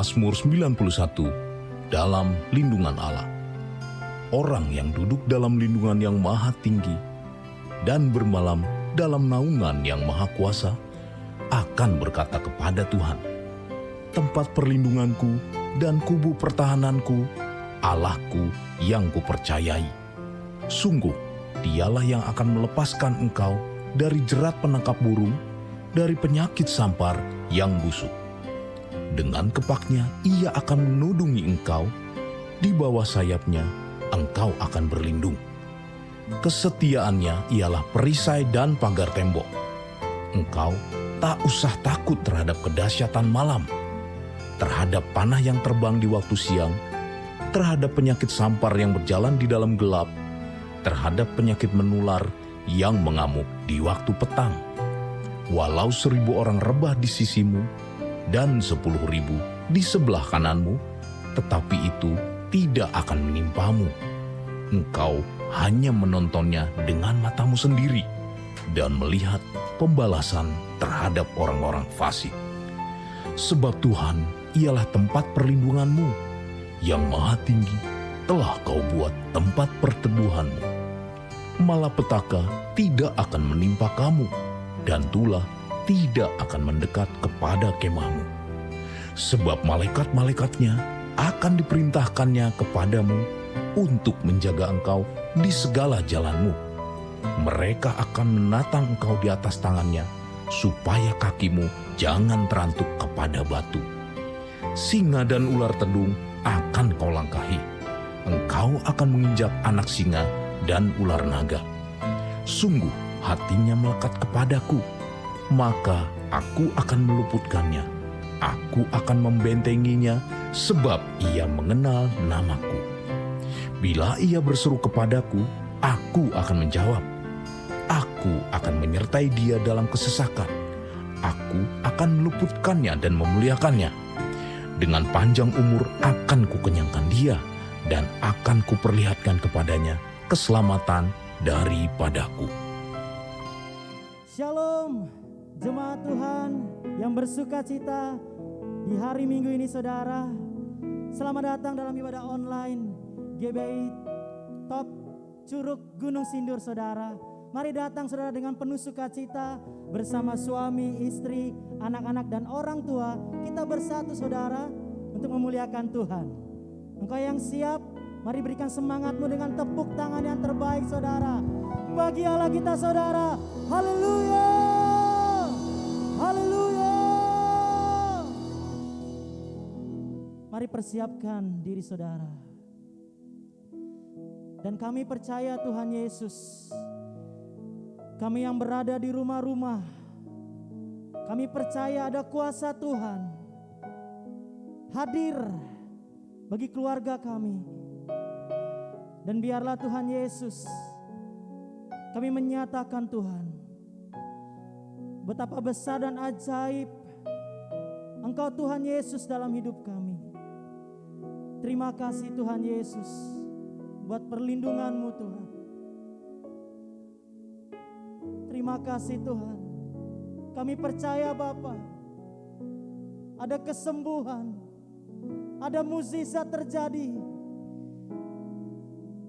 Mazmur 91, dalam lindungan Allah. Orang yang duduk dalam lindungan yang maha tinggi dan bermalam dalam naungan yang maha kuasa akan berkata kepada Tuhan, tempat perlindunganku dan kubu pertahananku, Allahku yang kupercayai. Sungguh, dialah yang akan melepaskan engkau dari jerat penangkap burung, dari penyakit sampar yang busuk. Dengan kepaknya ia akan menudungi engkau, di bawah sayapnya engkau akan berlindung. Kesetiaannya ialah perisai dan pagar tembok. Engkau tak usah takut terhadap kedahsyatan malam, terhadap panah yang terbang di waktu siang, terhadap penyakit sampar yang berjalan di dalam gelap, terhadap penyakit menular yang mengamuk di waktu petang. Walau 1.000 orang rebah di sisimu dan 10.000 di sebelah kananmu, tetapi itu tidak akan menimpamu. Engkau hanya menontonnya dengan matamu sendiri dan melihat pembalasan terhadap orang-orang fasik. Sebab Tuhan ialah tempat perlindunganmu, yang maha tinggi telah kau buat tempat perteduhanmu. Malapetaka tidak akan menimpa kamu, dan tulah tidak akan mendekat kepada kemahmu. Sebab malaikat-malaikatnya akan diperintahkannya kepadamu untuk menjaga engkau di segala jalanmu. Mereka akan menatang engkau di atas tangannya, supaya kakimu jangan terantuk kepada batu. Singa dan ular tedung akan kau langkahi. Engkau akan menginjak anak singa dan ular naga. Sungguh hatinya melekat kepadaku, maka aku akan meluputkannya. Aku akan membentenginya, sebab ia mengenal namaku. Bila ia berseru kepadaku, aku akan menjawab. Aku akan menyertai dia dalam kesesakan. Aku akan meluputkannya dan memuliakannya. Dengan panjang umur akan kukenyangkan dia, dan akan kuperlihatkan kepadanya keselamatan daripadaku. Shalom, jemaat Tuhan yang bersuka cita di hari Minggu ini saudara. Selamat datang dalam ibadah online GBI Top Curug Gunung Sindur saudara. Mari datang saudara dengan penuh sukacita bersama suami, istri, anak-anak dan orang tua. Kita bersatu saudara untuk memuliakan Tuhan. Engkau yang siap, mari berikan semangatmu dengan tepuk tangan yang terbaik saudara. Bagi Allah kita saudara. Haleluya. Haleluya. Mari persiapkan diri saudara. Dan kami percaya Tuhan Yesus, kami yang berada di rumah-rumah, kami percaya ada kuasa Tuhan hadir bagi keluarga kami. Dan biarlah Tuhan Yesus, kami menyatakan Tuhan, betapa besar dan ajaib Engkau Tuhan Yesus dalam hidup kami. Terima kasih Tuhan Yesus buat perlindungan-Mu Tuhan. Terima kasih Tuhan. Kami percaya Bapa, ada kesembuhan, ada mukjizat terjadi.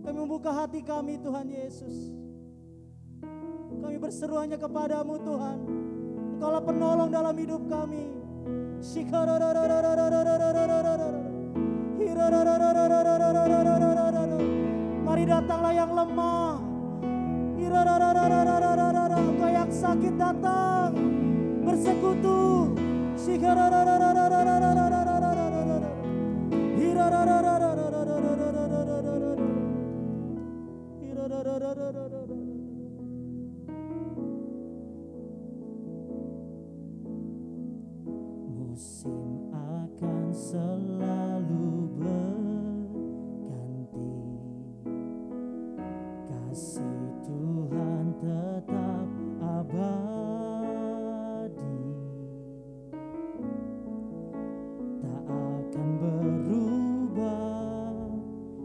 Kami membuka hati kami Tuhan Yesus. Kami berseru hanya kepadamu Tuhan. Engkaulah penolong dalam hidup kami. Mari datanglah yang lemah. Engkau yang sakit datang bersekutu. Musim akan selalu berganti, kasih Tuhan tetap abadi, tak akan berubah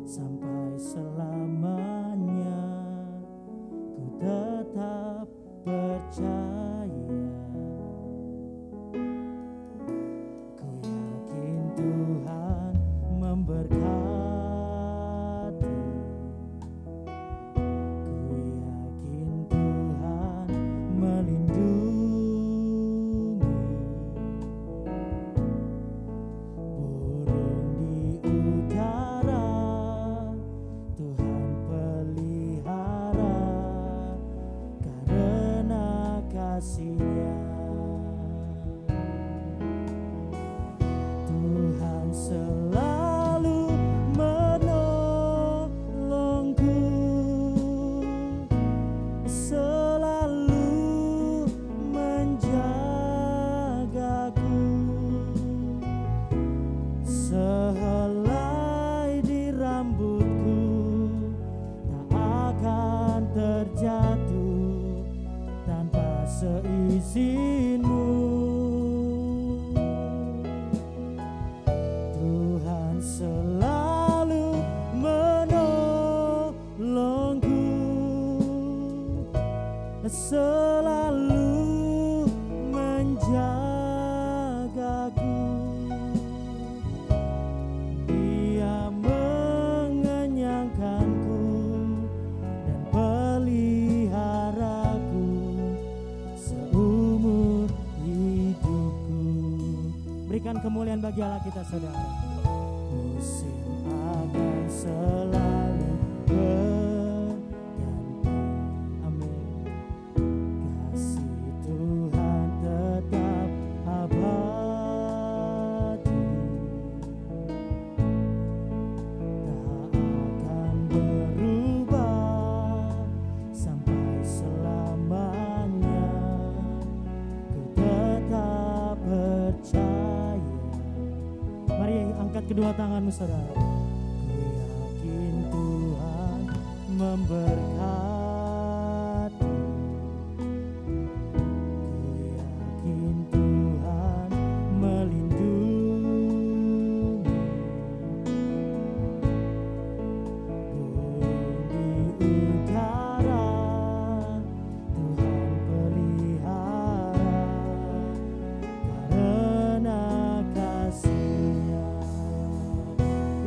sampai selamanya. Ku tetap percaya, ku yakin Tuhan selalu menjagaku. Dia mengenyangkanku dan peliharaku seumur hidupku. Berikan kemuliaan bagi Allah kita, saudara. Musim akan selalu berganti. Amin. Kasih Tuhan tetap abadi, tak akan berubah sampai selamanya. Ku tetap percaya. Mari angkat kedua tanganmu, saudara. Ku yakin Tuhan memberkati. Ku yakin Tuhan melindungi. Bumi utara Tuhan pelihara karena kasih-Nya.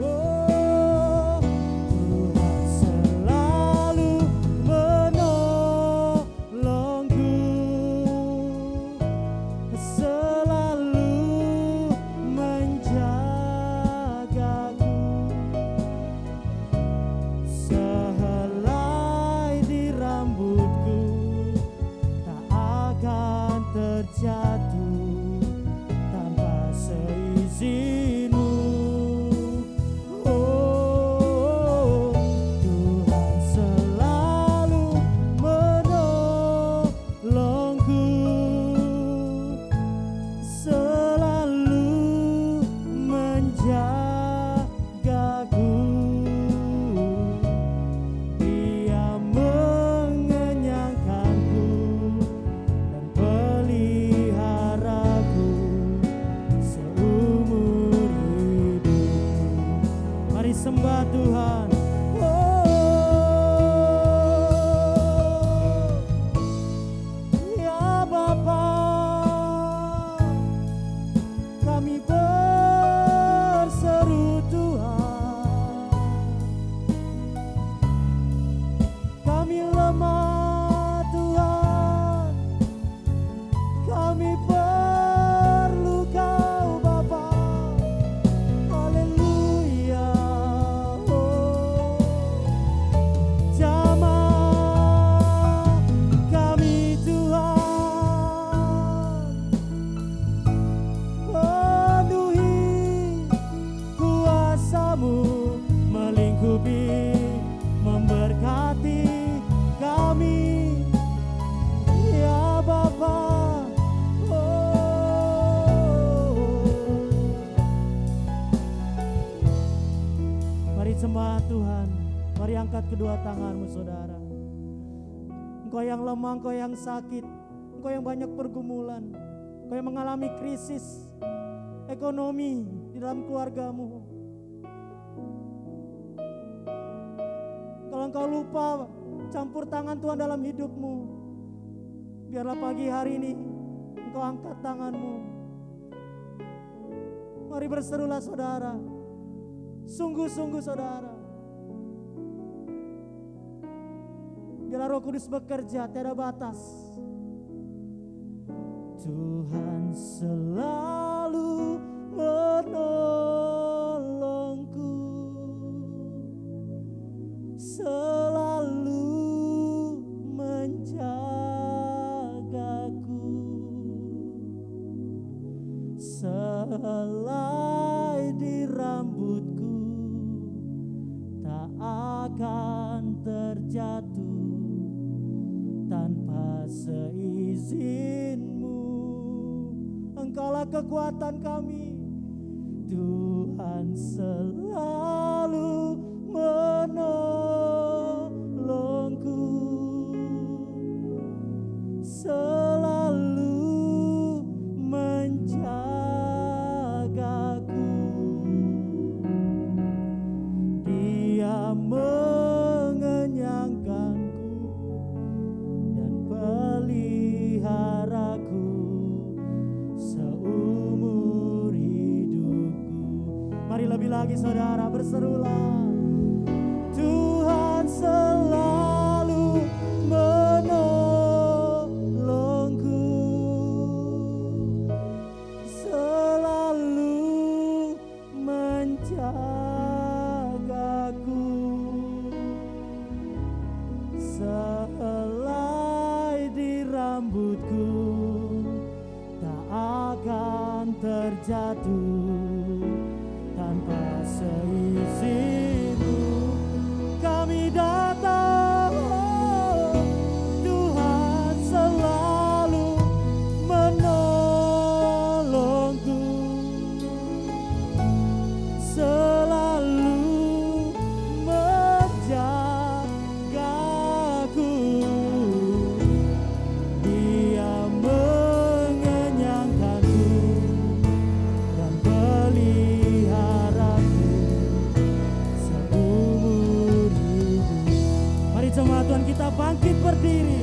Oh, Tuhan selalu menolongku, selalu menjagaku. Sehelai di rambutku tak akan terjatuh tanpa seizin-Mu. Oh, Tuhan selalu menolongku, selalu menjagaku. Dia mengenyangkanku dan peliharaku seumur hidup. Mari sembah Tuhan. Oh, ya Bapa, kami berseru Tuhan. Kami lemah Tuhan, kami perlu Kau Bapa. Haleluya. Oh, jamah kami Tuhan, penuhi kuasa-Mu melingkupi, memberkati kami, ya Bapa. Oh, mari sembah Tuhan. Mari angkat kedua tanganmu, saudara. Engkau yang lemah, engkau yang sakit, engkau yang banyak pergumulan, engkau yang mengalami krisis ekonomi di dalam keluargamu. Kalau engkau lupa campur tangan Tuhan dalam hidupmu, biarlah pagi hari ini engkau angkat tanganmu. Mari berserulah, saudara. Sungguh-sungguh, saudara. Biarlah Roh Kudus bekerja tiada batas. Tuhan selalu menolongku, selalu menjagaku. Sehelai di rambutku tak akan terjatuh tanpa seizin-Mu. Engkaulah kekuatan kami. Tuhan selalu menolongku, selalu menjagaku. Dia mengenyangkanku dan lagi saudara, berserulah. Tuhan selalu menolongku, selalu menjagaku. Sehelai di rambutku tak akan terjatuh tanpa seizin-Mu. Kami datang, Tuhan selalu menolongku, selalu menjagaku. Dia mengenyangkanku dan peliharaku seumur hidup. Mari jemaat Tuhan kita bangkit berdiri.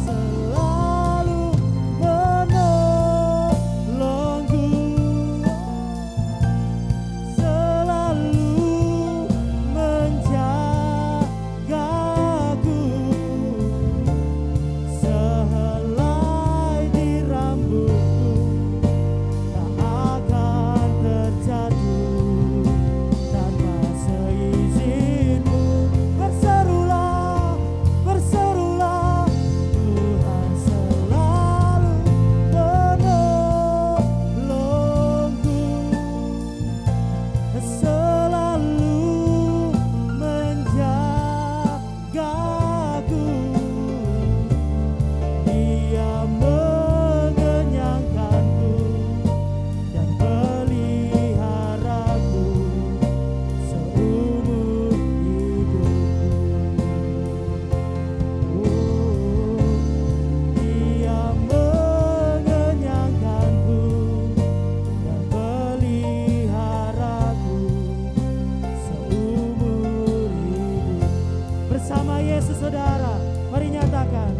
Selalu menolongku, selalu menjagaku. Sehelai di rambutku tak akan terjatuh tanpa seizin-Mu. Berserulah, berserulah, Tuhan selalu menolongku, selalu menjagaku. Dia mengenyangkanku dan peliharaku seumur hidupku. Dia mengenyangkanku dan peliharaku seumur hidup. Bersama Yesus saudara, mari nyatakan.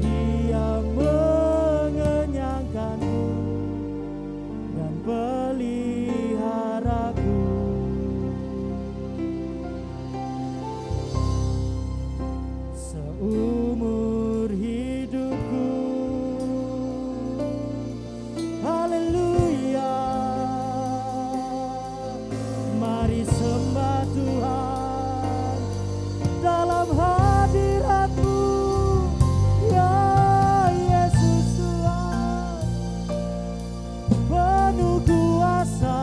Dia mengenyangkanku dan peliharaku seumur hidupku. Haleluya. Mari sembah Tuhan dalam hadirat-Mu, ya Yesus Tuhan. Penuh kuasa,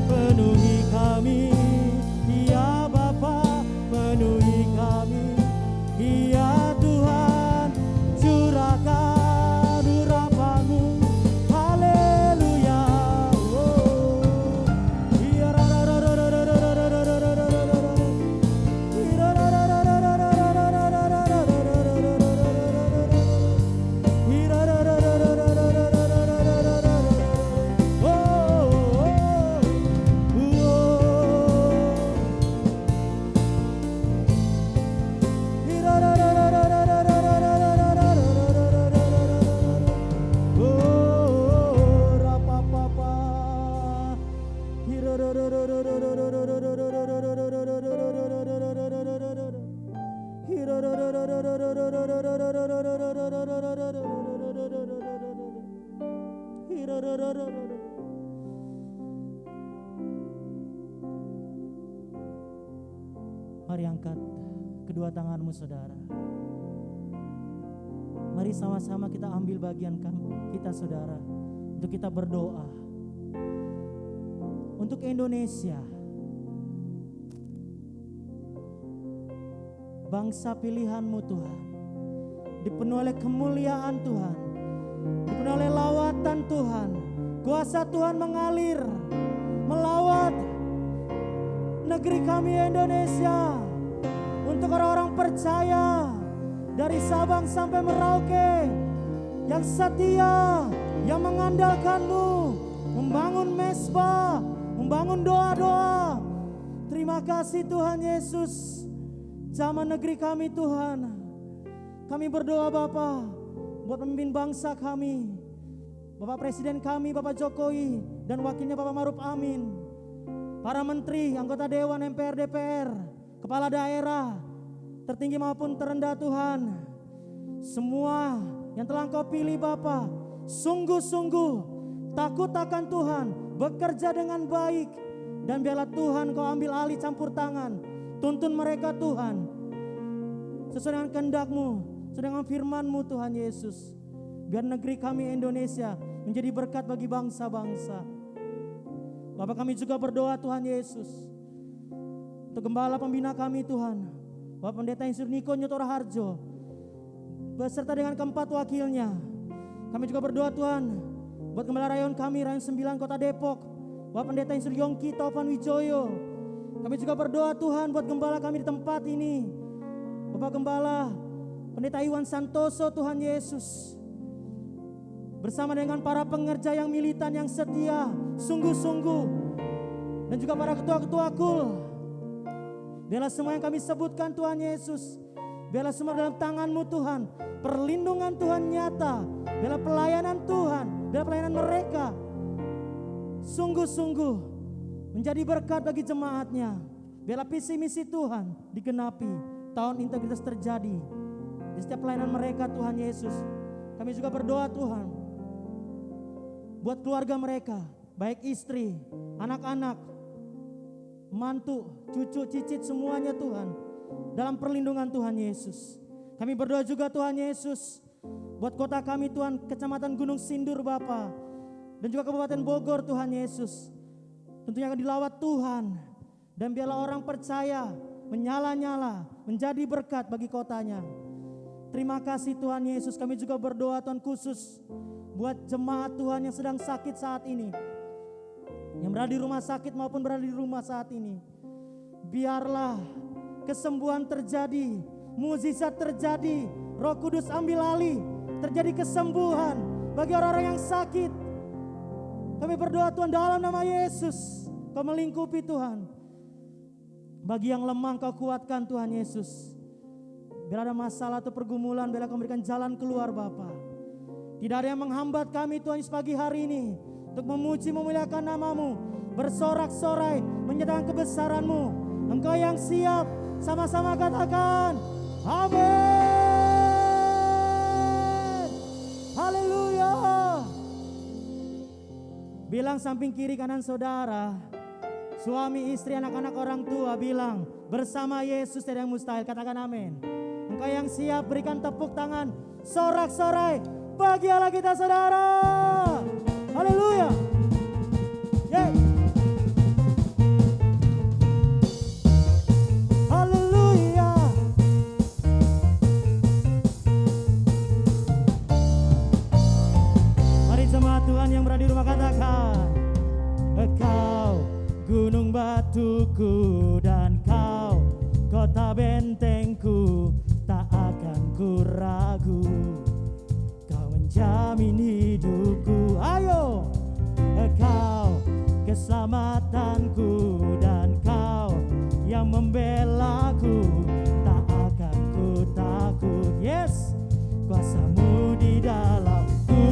penuhi kami, ya Bapa, penuhi kami, ya Tuhan, curahkan urapan-Mu. Haleluya. Mari angkat kedua tanganmu saudara. Mari sama-sama kita ambil bagian kita saudara, untuk kita berdoa untuk Indonesia, bangsa pilihan-Mu Tuhan, dipenuhi oleh kemuliaan Tuhan, dipenuhi oleh lawatan Tuhan. Kuasa Tuhan mengalir melawat negeri kami Indonesia. untuk orang-orang percaya dari Sabang sampai Merauke yang setia, yang mengandalkan-Mu, membangun mesbah, membangun doa-doa. Terima kasih Tuhan Yesus. Zaman negeri kami Tuhan, kami berdoa Bapa buat pemimpin bangsa kami, Bapak Presiden kami Bapak Jokowi dan wakilnya Bapak Maruf Amin, para menteri, anggota Dewan MPR DPR, kepala daerah tertinggi maupun terendah Tuhan, semua yang telah Engkau pilih Bapa, sungguh-sungguh takut akan Tuhan, bekerja dengan baik, dan biarlah Tuhan Kau ambil alih campur tangan, tuntun mereka Tuhan sesuai dengan kehendak-Mu, sesuai dengan firman-Mu Tuhan Yesus. Biar negeri kami Indonesia menjadi berkat bagi bangsa-bangsa. Bapak kami juga berdoa Tuhan Yesus untuk gembala pembina kami Tuhan, Bapak Pendeta Insur Niko Nyotora Harjo beserta dengan keempat wakilnya. Kami juga berdoa Tuhan buat gembala rayon kami, rayon 9 Kota Depok, Bapak Pendeta Insur Yongki Taufan Wijoyo. Kami juga berdoa Tuhan buat gembala kami di tempat ini, Bapak Gembala Pendeta Iwan Santoso Tuhan Yesus, bersama dengan para pengerja yang militan yang setia, sungguh-sungguh, dan juga para ketua-ketua KUL. Biarlah semua yang kami sebutkan Tuhan Yesus, biarlah semua dalam tangan-Mu Tuhan, perlindungan Tuhan nyata, biarlah pelayanan Tuhan, biarlah pelayanan mereka sungguh-sungguh menjadi berkat bagi jemaatnya. Biarlah visi misi Tuhan digenapi, tahun integritas terjadi di setiap pelayanan mereka Tuhan Yesus. Kami juga berdoa Tuhan buat keluarga mereka, baik istri, anak-anak, mantu, cucu, cicit semuanya Tuhan, dalam perlindungan Tuhan Yesus. Kami berdoa juga Tuhan Yesus buat kota kami Tuhan, Kecamatan Gunung Sindur Bapa, dan juga Kabupaten Bogor Tuhan Yesus. Tentunya akan dilawat Tuhan, dan biarlah orang percaya menyala-nyala menjadi berkat bagi kotanya. Terima kasih Tuhan Yesus. Kami juga berdoa Tuhan khusus buat jemaat Tuhan yang sedang sakit saat ini, yang berada di rumah sakit maupun berada di rumah saat ini. Biarlah kesembuhan terjadi, mukjizat terjadi, Roh Kudus ambil alih, terjadi kesembuhan bagi orang-orang yang sakit. Kami berdoa Tuhan dalam nama Yesus, Kau melingkupi Tuhan. Bagi yang lemah Kau kuatkan Tuhan Yesus. Bila ada masalah atau pergumulan, bila Kau memberikan jalan keluar Bapa. Tidak ada yang menghambat kami Tuhan Yesus pagi hari ini untuk memuji memuliakan nama-Mu, bersorak-sorai menyatakan kebesaran-Mu. Engkau yang siap, sama-sama katakan amin. Haleluya. Bilang samping kiri kanan saudara, suami, istri, anak-anak, orang tua, bilang bersama Yesus tidak mustahil. Katakan amin. Engkau yang siap, berikan tepuk tangan, sorak-sorai bagi Allah kita saudara. Haleluya. Yeay. Haleluya. Mari jemaat Tuhan yang berada di rumah katakan, Engkau gunung batuku dan Kau kota bentengku, tak akan ku ragu. Kau menjamin hidupku, ayo. Kau keselamatanku dan Kau yang membelaku, tak akan ku takut. Yes, kuasa-Mu di dalamku,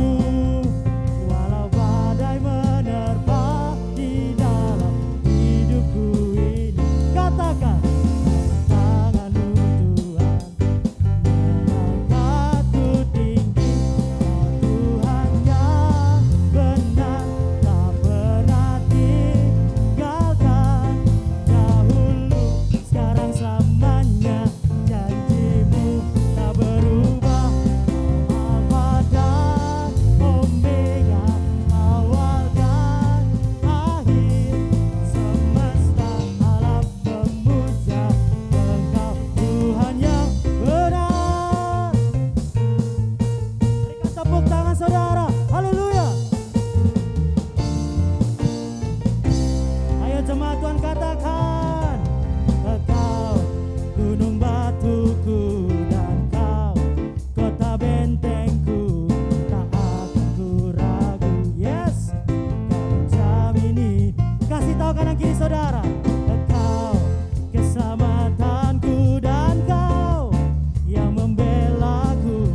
walau badai menerpa di dalam hidupku ini. Katakan tangan-Mu Tuhan mengangkatku tinggi. Kau Tuhan yang benar, tak pernah tinggalkan. Dahulu, sekarang Gini saudara, Engkau keselamatanku dan Kau yang membelaku,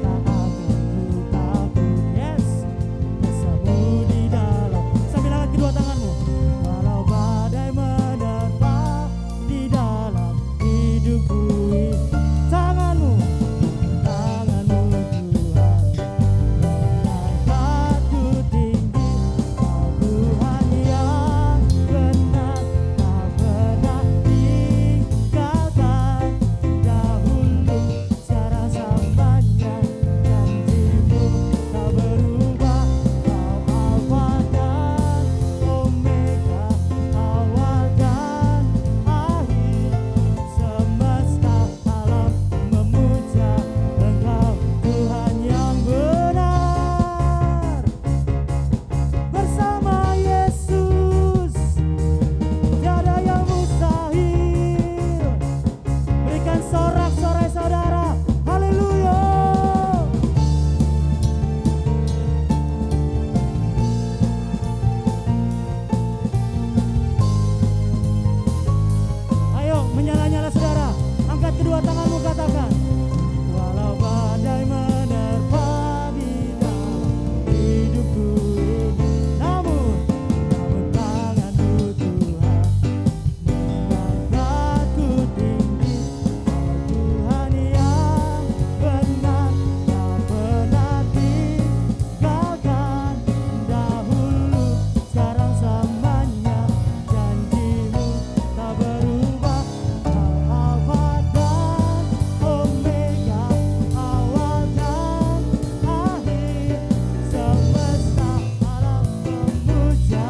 tak akan ku takut. Yes, bersamamu di dalam. Sambil angkat kedua tanganmu. Walau badai menerpa di dalam hidupku ini, tanganmu Tuhan mengangkatku tinggi. Kau Tuhan yang benar, tak pernah tinggalkan. Dahulu sekarang selamanya, janjimu tak berubah. Kau Alfa dan Omega, awal dan akhir. Semesta alam memuja Engkau Tuhan yang benar. Bersama Yesus tiada yang mustahil. Berikan sorak-sorai saudara, haleluya. Ayo menyala-nyala saudara, angkat kedua tanganmu, katakan, walau badai menerpa di dalam hidupku ini, namun tanganmu Tuhan mengangkatku tinggi. Kau Tuhan yang benar, tak pernah tinggalkan. Dahulu sekarang selamanya, janjimu tak berubah. Kau Alfa dan Omega, awal dan akhir. Semesta alam memuja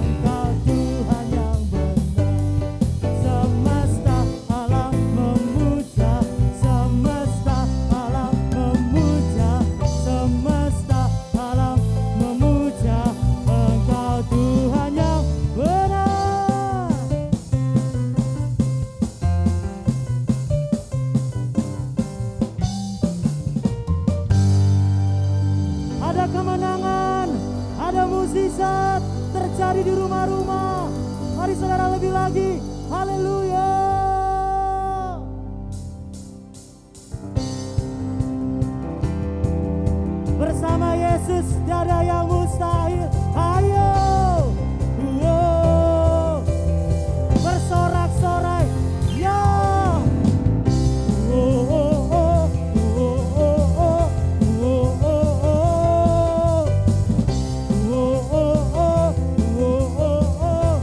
Engkau Tuhan yang benar. Semesta alam memuja, semesta alam memuja, semesta alam memuja Engkau Tuhan yang benar. Ada kemenangan, ada mukjizat terjadi di rumah-rumah. Mari saudara lebih lagi, haleluya. Bersama Yesus tiada yang mustahil. Ayo, wow, bersorak-sorai, ya. Oh, oh, oh, oh, oh, oh, oh, oh, oh. Oh, oh, oh, oh, oh, oh.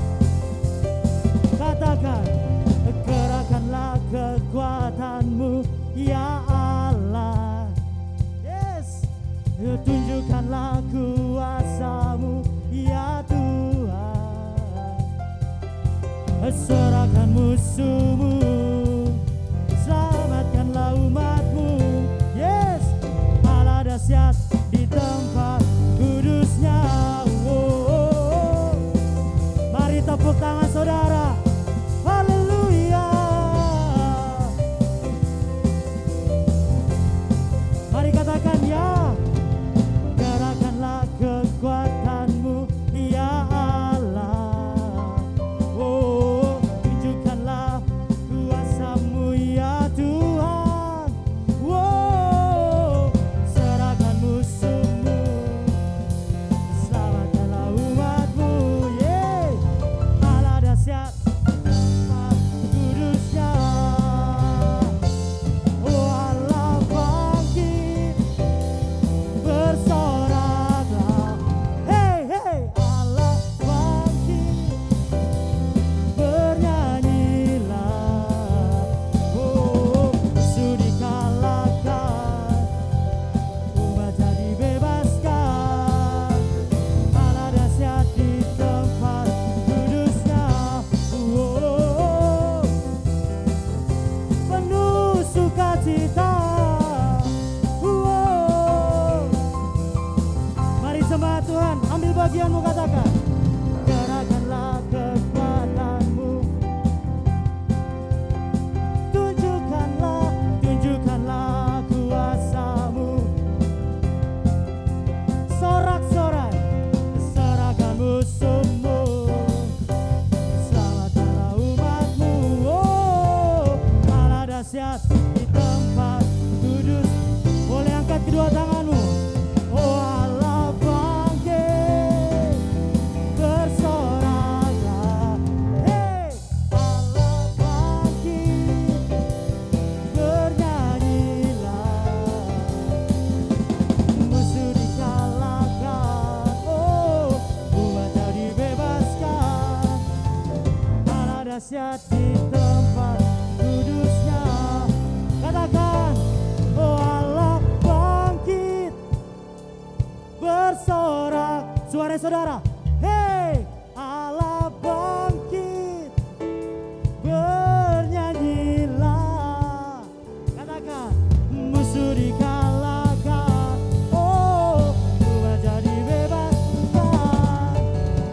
Katakan, kerahkanlah kekuatanmu ya Allah. Yes, tunjukkanlah kuasamu ya Tuhan. Serahkan musuhmu, selamatkanlah umatmu. Yes, Allah dahsyat di tempat kudusnya. Oh, oh, oh. Mari tepuk tangan saudara, haleluya. Mari katakan, ya, gerakkanlah kekuatanmu ya Allah. Oh, tunjukkanlah kuasamu ya Tuhan. Oh, serahkan musuhmu, selamatkanlah umatmu. Yeah, Allah dahsyat tempat kudusnya. Oh, Allah bangkit, bersoraklah. Hey, hey, Allah bangkit, bernyanyilah. Oh, musuh dikalahkan, umat jadi bebaskan. Allah dahsyat di tempat kudusnya. Oh, penuh sukacita. Oh, mari sembah Tuhan, ambil bagianmu, katakan, gerakkanlah kekuatanmu, tunjukkanlah kuasamu. Sorak-sorai, serahkan musuhmu, dahsyat di tempat kudusnya. Katakan, oh Allah bangkit, bersorak. Suara saudara, hei Allah bangkit, bernyanyilah. Katakan, musuh dikalahkan, oh menjadi bebaskan.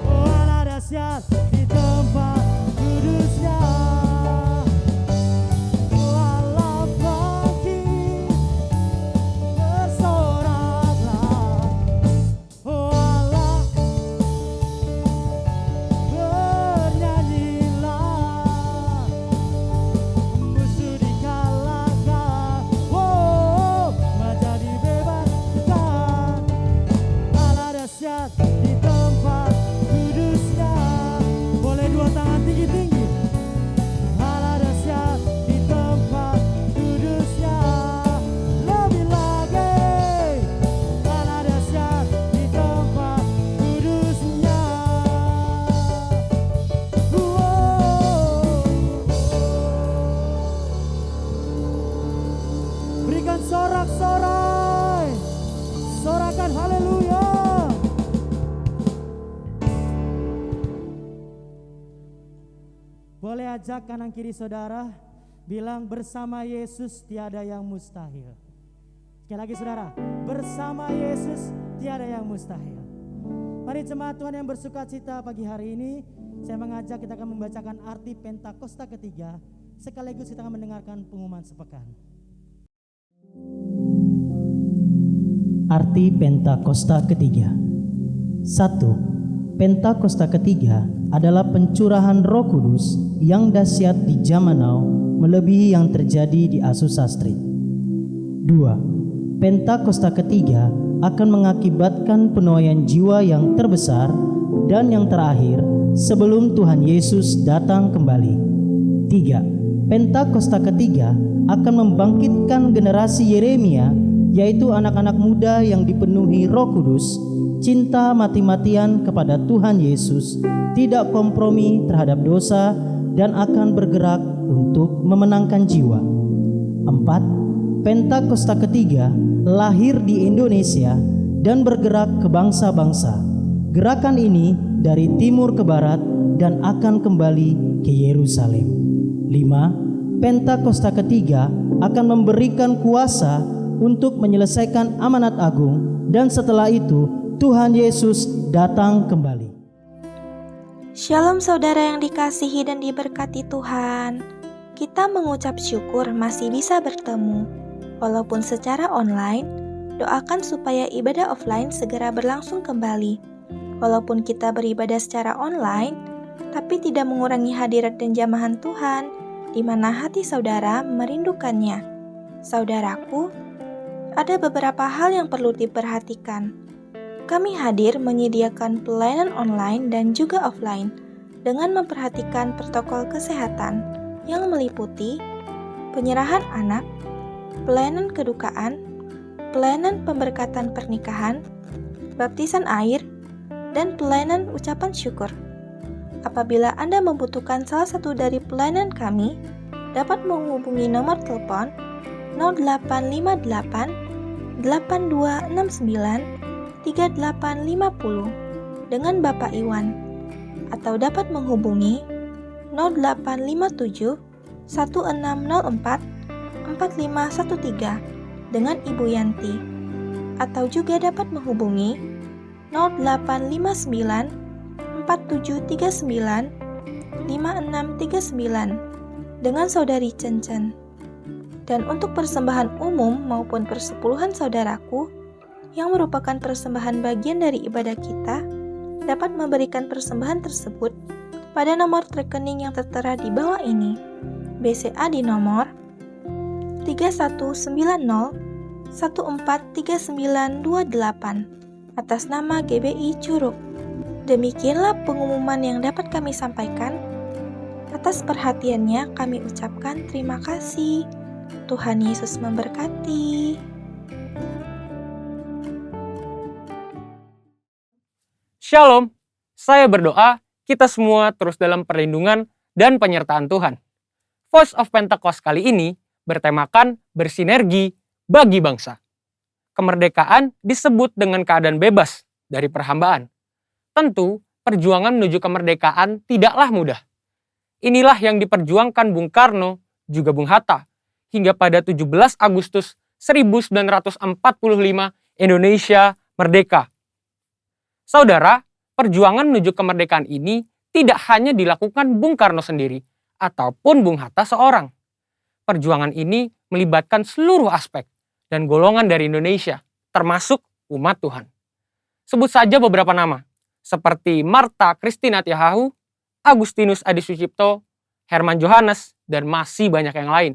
Oh Allah dahsyat di tempat kudusnya. Oh Allah bangkit, bersoraklah. Oh Allah bernyanyilah. Musuh dikalahkan, oh menjadi bebaskan. Allah dahsyat di tempat kudusnya. Boleh dua tangan tinggi-tinggi. Allah dahsyat di tempat kudusnya. Lebih lagi, Allah dahsyat di tempat kudusnya. Berikan sorak-sorai, sorakan haleluya. Boleh ajak kanan kiri saudara, bilang bersama Yesus tiada yang mustahil. Sekali lagi saudara, bersama Yesus tiada yang mustahil. Mari jemaat Tuhan yang bersuka cita pagi hari ini, saya mengajak kita akan membacakan arti Pentakosta ketiga, sekaligus kita akan mendengarkan pengumuman sepekan. Arti Pentakosta ketiga. 1. Pentakosta ketiga adalah pencurahan Roh Kudus yang dahsyat di zaman now, melebihi yang terjadi di Azusa Street. 2. Pentakosta ketiga akan mengakibatkan penuaian jiwa yang terbesar dan yang terakhir sebelum Tuhan Yesus datang kembali. 3. Pentakosta ketiga akan membangkitkan generasi Yeremia, yaitu anak-anak muda yang dipenuhi Roh Kudus, cinta mati-matian kepada Tuhan Yesus, tidak kompromi terhadap dosa, dan akan bergerak untuk memenangkan jiwa. 4. Pentakosta ketiga lahir di Indonesia dan bergerak ke bangsa-bangsa. Gerakan ini dari timur ke barat dan akan kembali ke Yerusalem. 5. Pentakosta ketiga akan memberikan kuasa untuk menyelesaikan amanat agung, dan setelah itu Tuhan Yesus datang kembali. Shalom saudara yang dikasihi dan diberkati Tuhan. Kita mengucap syukur masih bisa bertemu. Walaupun secara online, doakan supaya ibadah offline segera berlangsung kembali. Walaupun kita beribadah secara online, tapi tidak mengurangi hadirat dan jamahan Tuhan, di mana hati saudara merindukannya. Saudaraku, ada beberapa hal yang perlu diperhatikan. Kami hadir menyediakan pelayanan online dan juga offline dengan memperhatikan protokol kesehatan yang meliputi penyerahan anak, pelayanan kedukaan, pelayanan pemberkatan pernikahan, baptisan air, dan pelayanan ucapan syukur. Apabila Anda membutuhkan salah satu dari pelayanan kami, dapat menghubungi nomor telepon 0858 8269 3850 dengan Bapak Iwan, atau dapat menghubungi 0857 1604 4513 dengan Ibu Yanti, atau juga dapat menghubungi 0859 4739 5639 dengan Saudari Cencen. Dan untuk persembahan umum maupun persepuluhan saudaraku yang merupakan persembahan bagian dari ibadah kita, dapat memberikan persembahan tersebut pada nomor rekening yang tertera di bawah ini. BCA di nomor 3190143928 atas nama GBI Curug. Demikianlah pengumuman yang dapat kami sampaikan. Atas perhatiannya kami ucapkan terima kasih. Tuhan Yesus memberkati. Shalom, saya berdoa kita semua terus dalam perlindungan dan penyertaan Tuhan. Voice of Pentecost kali ini bertemakan bersinergi bagi bangsa. Kemerdekaan disebut dengan keadaan bebas dari perhambaan. Tentu, perjuangan menuju kemerdekaan tidaklah mudah. Inilah yang diperjuangkan Bung Karno juga Bung Hatta hingga pada 17 Agustus 1945 Indonesia merdeka. Saudara, perjuangan menuju kemerdekaan ini tidak hanya dilakukan Bung Karno sendiri ataupun Bung Hatta seorang. Perjuangan ini melibatkan seluruh aspek dan golongan dari Indonesia, termasuk umat Tuhan. Sebut saja beberapa nama, seperti Martha Christina Tiahahu, Agustinus Adi Sucipto, Herman Johannes, dan masih banyak yang lain.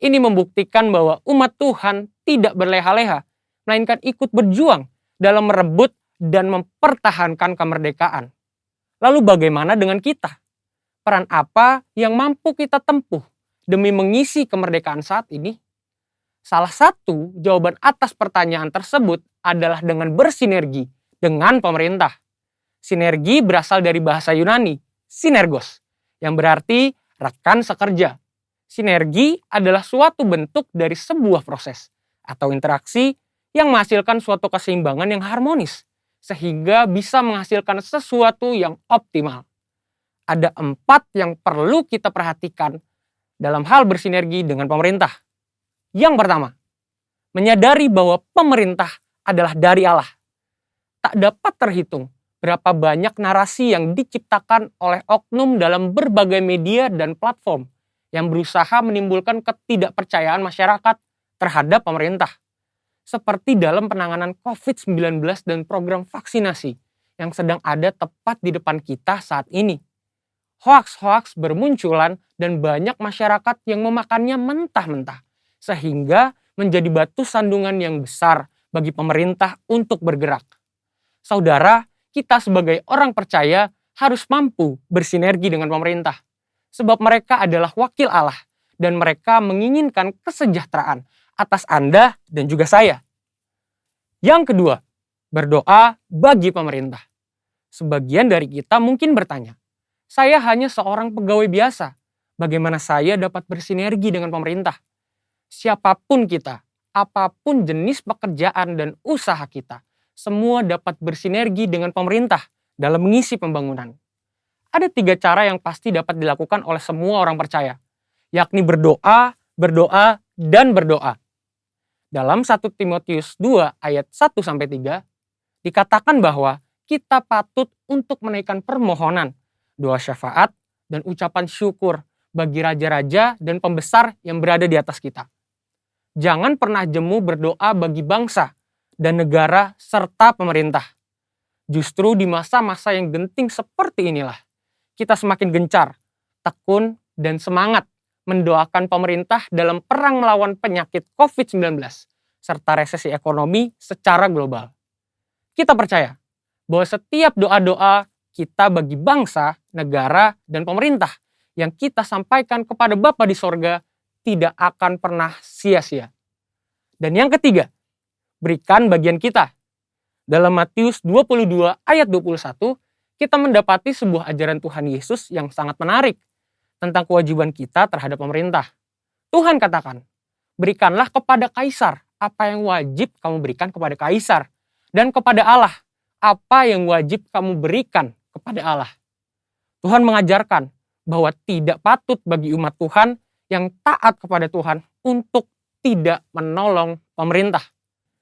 Ini membuktikan bahwa umat Tuhan tidak berleha-leha, melainkan ikut berjuang dalam merebut dan mempertahankan kemerdekaan. Lalu bagaimana dengan kita? Peran apa yang mampu kita tempuh demi mengisi kemerdekaan saat ini? Salah satu jawaban atas pertanyaan tersebut adalah dengan bersinergi dengan pemerintah. Sinergi berasal dari bahasa Yunani, sinergos, yang berarti rekan sekerja. Sinergi adalah suatu bentuk dari sebuah proses atau interaksi yang menghasilkan suatu keseimbangan yang harmonis, sehingga bisa menghasilkan sesuatu yang optimal. Ada 4 yang perlu kita perhatikan dalam hal bersinergi dengan pemerintah. Yang pertama, menyadari bahwa pemerintah adalah dari Allah. Tak dapat terhitung berapa banyak narasi yang diciptakan oleh oknum dalam berbagai media dan platform yang berusaha menimbulkan ketidakpercayaan masyarakat terhadap pemerintah. Seperti dalam penanganan COVID-19 dan program vaksinasi yang sedang ada tepat di depan kita saat ini. Hoaks-hoaks bermunculan dan banyak masyarakat yang memakannya mentah-mentah, sehingga menjadi batu sandungan yang besar bagi pemerintah untuk bergerak. Saudara, kita sebagai orang percaya harus mampu bersinergi dengan pemerintah, sebab mereka adalah wakil Allah dan mereka menginginkan kesejahteraan atas Anda dan juga saya. Yang kedua, berdoa bagi pemerintah. Sebagian dari kita mungkin bertanya, saya hanya seorang pegawai biasa, bagaimana saya dapat bersinergi dengan pemerintah? Siapapun kita, apapun jenis pekerjaan dan usaha kita, semua dapat bersinergi dengan pemerintah dalam mengisi pembangunan. Ada 3 cara yang pasti dapat dilakukan oleh semua orang percaya, yakni berdoa, berdoa, dan berdoa. Dalam 1 Timotius 2 ayat 1-3, dikatakan bahwa kita patut untuk menaikkan permohonan, doa syafaat, dan ucapan syukur bagi raja-raja dan pembesar yang berada di atas kita. Jangan pernah jemu berdoa bagi bangsa dan negara serta pemerintah. Justru di masa-masa yang genting seperti inilah, kita semakin gencar, tekun, dan semangat mendoakan pemerintah dalam perang melawan penyakit COVID-19 serta resesi ekonomi secara global. Kita percaya bahwa setiap doa-doa kita bagi bangsa, negara, dan pemerintah yang kita sampaikan kepada Bapa di sorga tidak akan pernah sia-sia. Dan yang ketiga, berikan bagian kita. Dalam Matius 22 ayat 21, kita mendapati sebuah ajaran Tuhan Yesus yang sangat menarik tentang kewajiban kita terhadap pemerintah. Tuhan katakan, berikanlah kepada kaisar apa yang wajib kamu berikan kepada kaisar, dan kepada Allah apa yang wajib kamu berikan kepada Allah. Tuhan mengajarkan bahwa tidak patut bagi umat Tuhan yang taat kepada Tuhan untuk tidak menolong pemerintah.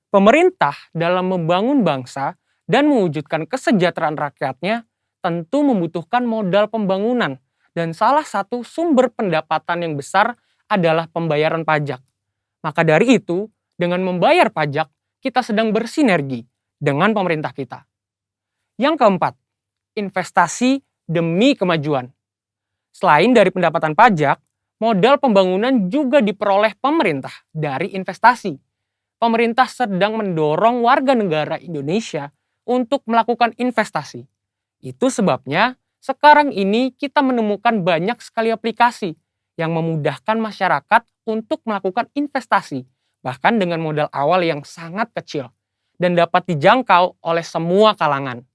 Pemerintah dalam membangun bangsa dan mewujudkan kesejahteraan rakyatnya tentu membutuhkan modal pembangunan, dan salah satu sumber pendapatan yang besar adalah pembayaran pajak. Maka dari itu, dengan membayar pajak, kita sedang bersinergi dengan pemerintah kita. Yang keempat, investasi demi kemajuan. Selain dari pendapatan pajak, modal pembangunan juga diperoleh pemerintah dari investasi. Pemerintah sedang mendorong warga negara Indonesia untuk melakukan investasi. Itu sebabnya sekarang ini kita menemukan banyak sekali aplikasi yang memudahkan masyarakat untuk melakukan investasi, bahkan dengan modal awal yang sangat kecil dan dapat dijangkau oleh semua kalangan.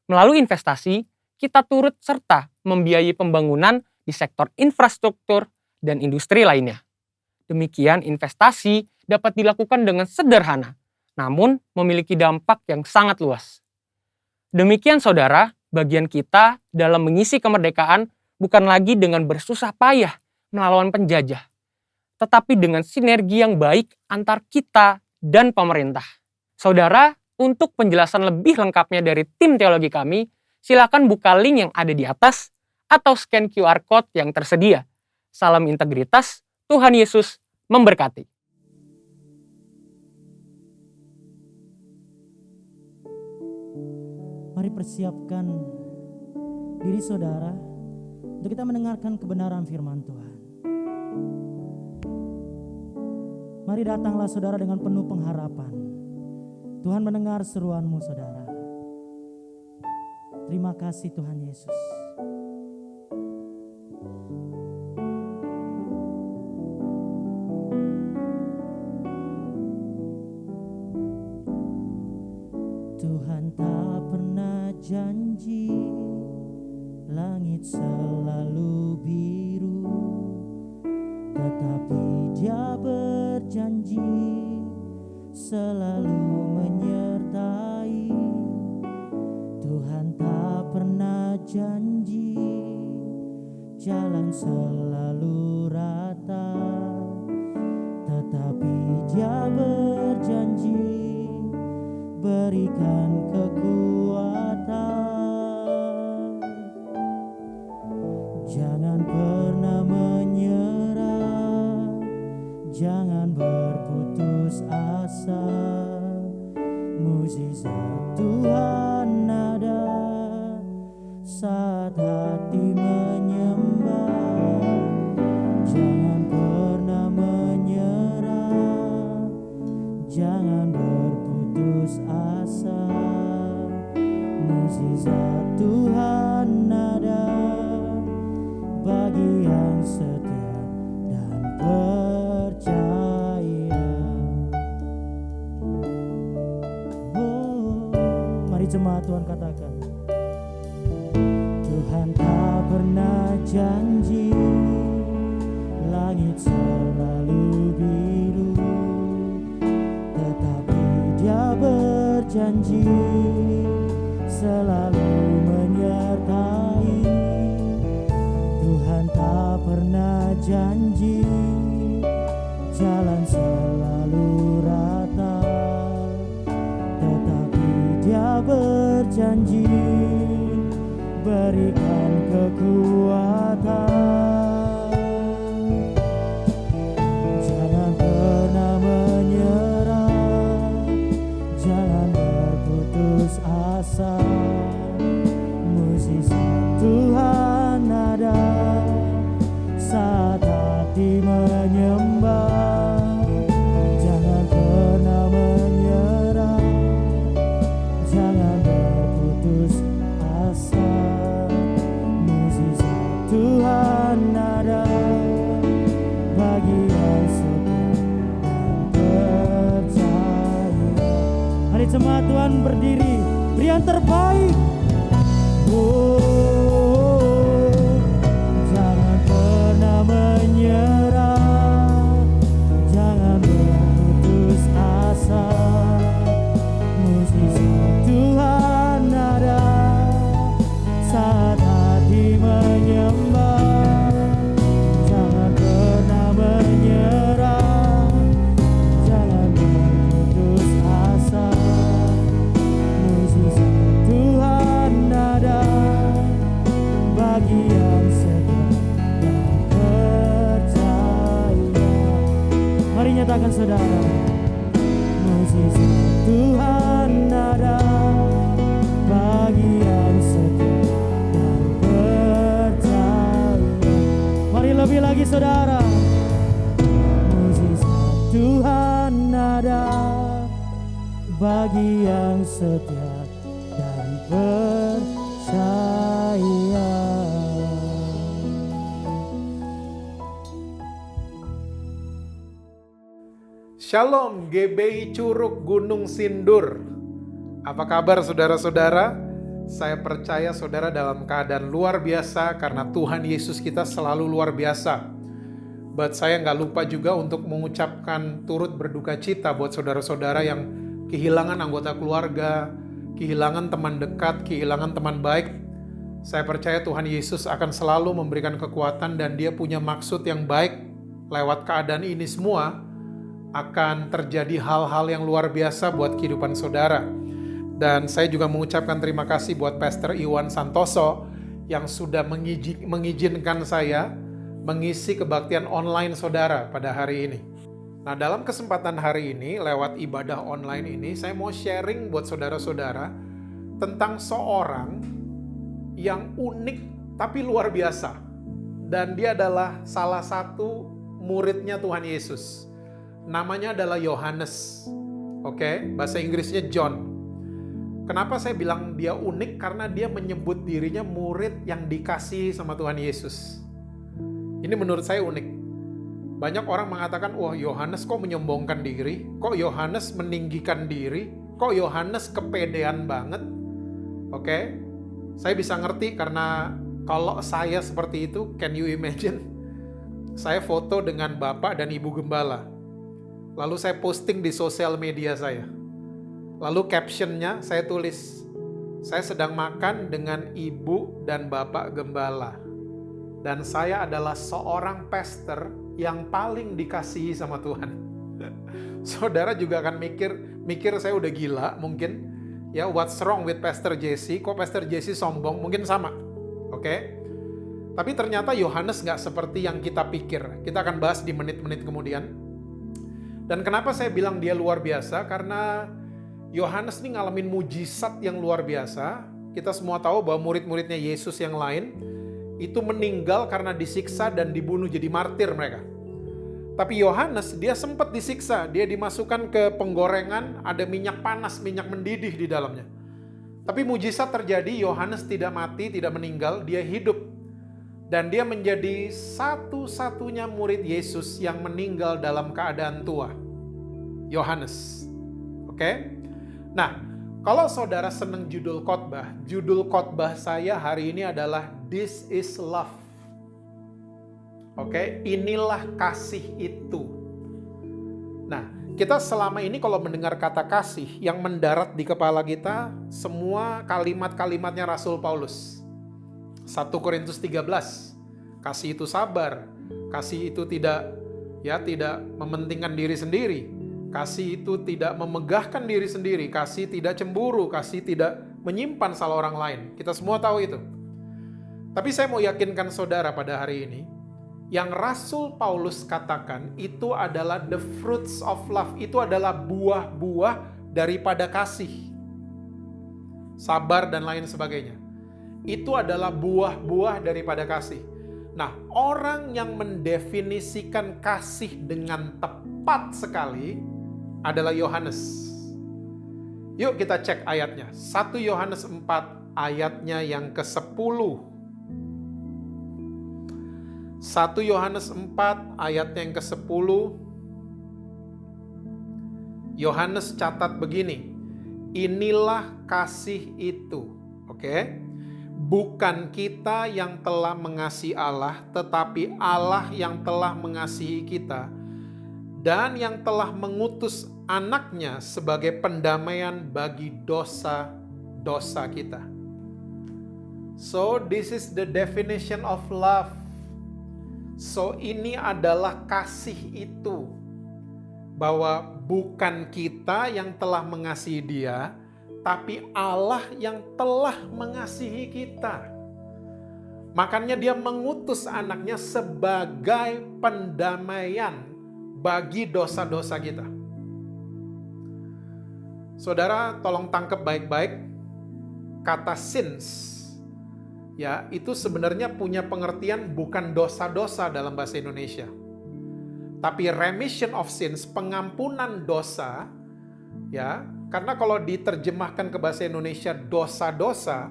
Melalui investasi, kita turut serta membiayai pembangunan di sektor infrastruktur dan industri lainnya. Demikian investasi dapat dilakukan dengan sederhana, namun memiliki dampak yang sangat luas. Demikian saudara, bagian kita dalam mengisi kemerdekaan bukan lagi dengan bersusah payah melawan penjajah, tetapi dengan sinergi yang baik antar kita dan pemerintah. Saudara, untuk penjelasan lebih lengkapnya dari tim teologi kami, silakan buka link yang ada di atas atau scan QR Code yang tersedia. Salam integritas, Tuhan Yesus memberkati. Mari persiapkan diri saudara untuk kita mendengarkan kebenaran firman Tuhan. Mari datanglah saudara dengan penuh pengharapan. Tuhan mendengar seruanmu saudara. Terima kasih Tuhan Yesus. Tuhan tak pernah janji langit selalu biru, tetapi Dia berjanji selalu menyertai. Tuhan tak pernah janji jalan selalu rata, tetapi Dia berjanji berikan kekuatan. Jangan pernah menyerah, jangan berputus asa. Mukjizat Tuhan ada saat hati menyembah. Jangan pernah menyerah, jangan berputus asa. Mukjizat Tuhan ada bagi yang setia dan percaya. Oh, mari jemaat Tuhan katakan, Tuhan tak pernah janji langit selalu biru, tetapi Dia berjanji selalu menyertai. Tuhan tak pernah janji jalan selalu rata, tetapi Dia berjanji berikan kekuatan. Jangan pernah menyerah, jangan berputus asa. Mukjizat Tuhan ada saat hati menyembah. Jangan pernah menyerah, jangan berputus asa. Mukjizat Tuhan ada bagi yang setia dan percaya. Mari jemaat Tuhan berdiri, beri yang terbaik. Oh, jangan pernah menyerah, jangan berputus asa. Mukjizat Tuhan ada saat hati menyembah. Jangan pernah menyerah, jangan berputus asa. Mukjizat Tuhan ada bagi yang setia dan percaya. Mari nyatakan saudara, mukjizat Tuhan ada bagi yang setia dan percaya. Mari lebih lagi saudara, mukjizat Tuhan ada bagi yang setia dan percaya. Shalom GBI Curug Gunung Sindur. Apa kabar saudara-saudara? Saya percaya saudara dalam keadaan luar biasa karena Tuhan Yesus kita selalu luar biasa. But saya nggak lupa juga untuk mengucapkan turut berduka cita buat saudara-saudara yang kehilangan anggota keluarga, kehilangan teman dekat, kehilangan teman baik. Saya percaya Tuhan Yesus akan selalu memberikan kekuatan dan Dia punya maksud yang baik. Lewat keadaan ini semua akan terjadi hal-hal yang luar biasa buat kehidupan saudara. Dan saya juga mengucapkan terima kasih buat Pastor Iwan Santoso yang sudah mengizinkan saya mengisi kebaktian online saudara pada hari ini. Nah, dalam kesempatan hari ini, lewat ibadah online ini, saya mau sharing buat saudara-saudara tentang seorang yang unik tapi luar biasa. Dan dia adalah salah satu muridnya Tuhan Yesus. Namanya adalah Yohanes. Oke, bahasa Inggrisnya John. Kenapa saya bilang dia unik? Karena dia menyebut dirinya murid yang dikasihi sama Tuhan Yesus. Ini menurut saya unik. Banyak orang mengatakan, wah Yohanes kok menyombongkan diri? Kok Yohanes meninggikan diri? Kok Yohanes kepedean banget? Oke, saya bisa ngerti karena kalau saya seperti itu, can you imagine? Saya foto dengan Bapak dan Ibu Gembala. Lalu saya posting di sosial media saya. Lalu captionnya saya tulis, saya sedang makan dengan ibu dan bapak gembala. Dan saya adalah seorang pastor yang paling dikasihi sama Tuhan. Saudara juga akan mikir saya udah gila mungkin. Ya, what's wrong with Pastor Jesse? Kok Pastor Jesse sombong? Mungkin sama. Oke? Tapi ternyata Yohanes gak seperti yang kita pikir. Kita akan bahas di menit-menit kemudian. Dan kenapa saya bilang dia luar biasa? Karena Yohanes ini ngalamin mujizat yang luar biasa. Kita semua tahu bahwa murid-muridnya Yesus yang lain itu meninggal karena disiksa dan dibunuh jadi martir mereka. Tapi Yohanes dia sempat disiksa, dia dimasukkan ke penggorengan, ada minyak panas, minyak mendidih di dalamnya. Tapi mujizat terjadi, Yohanes tidak mati, tidak meninggal, dia hidup. Dan dia menjadi satu-satunya murid Yesus yang meninggal dalam keadaan tua. Yohanes. Oke? Nah, kalau saudara senang judul khotbah saya hari ini adalah This is Love. Oke, inilah kasih itu. Nah, kita selama ini kalau mendengar kata kasih, yang mendarat di kepala kita semua kalimat-kalimatnya Rasul Paulus. 1 Korintus 13, kasih itu sabar, kasih itu tidak mementingkan diri sendiri. Kasih itu tidak memegahkan diri sendiri, kasih tidak cemburu, kasih tidak menyimpan salah orang lain. Kita semua tahu itu. Tapi saya mau yakinkan saudara pada hari ini, yang Rasul Paulus katakan itu adalah the fruits of love, itu adalah buah-buah daripada kasih. Sabar dan lain sebagainya. Itu adalah buah-buah daripada kasih. Nah, orang yang mendefinisikan kasih dengan tepat sekali adalah Yohanes. Yuk kita cek ayatnya. 1 Yohanes 4 ayatnya yang ke-10. 1 Yohanes 4 ayatnya yang ke-10. Yohanes catat begini. Inilah kasih itu. Oke? Bukan kita yang telah mengasihi Allah, tetapi Allah yang telah mengasihi kita dan yang telah mengutus anaknya sebagai pendamaian bagi dosa-dosa kita. So this is the definition of love. So ini adalah kasih itu. Bahwa bukan kita yang telah mengasihi dia, tapi Allah yang telah mengasihi kita. Makanya dia mengutus anaknya sebagai pendamaian bagi dosa-dosa kita. Saudara, tolong tangkap baik-baik. Kata sins, ya, itu sebenarnya punya pengertian bukan dosa-dosa dalam bahasa Indonesia. Tapi remission of sins, pengampunan dosa, ya, karena kalau diterjemahkan ke bahasa Indonesia dosa-dosa,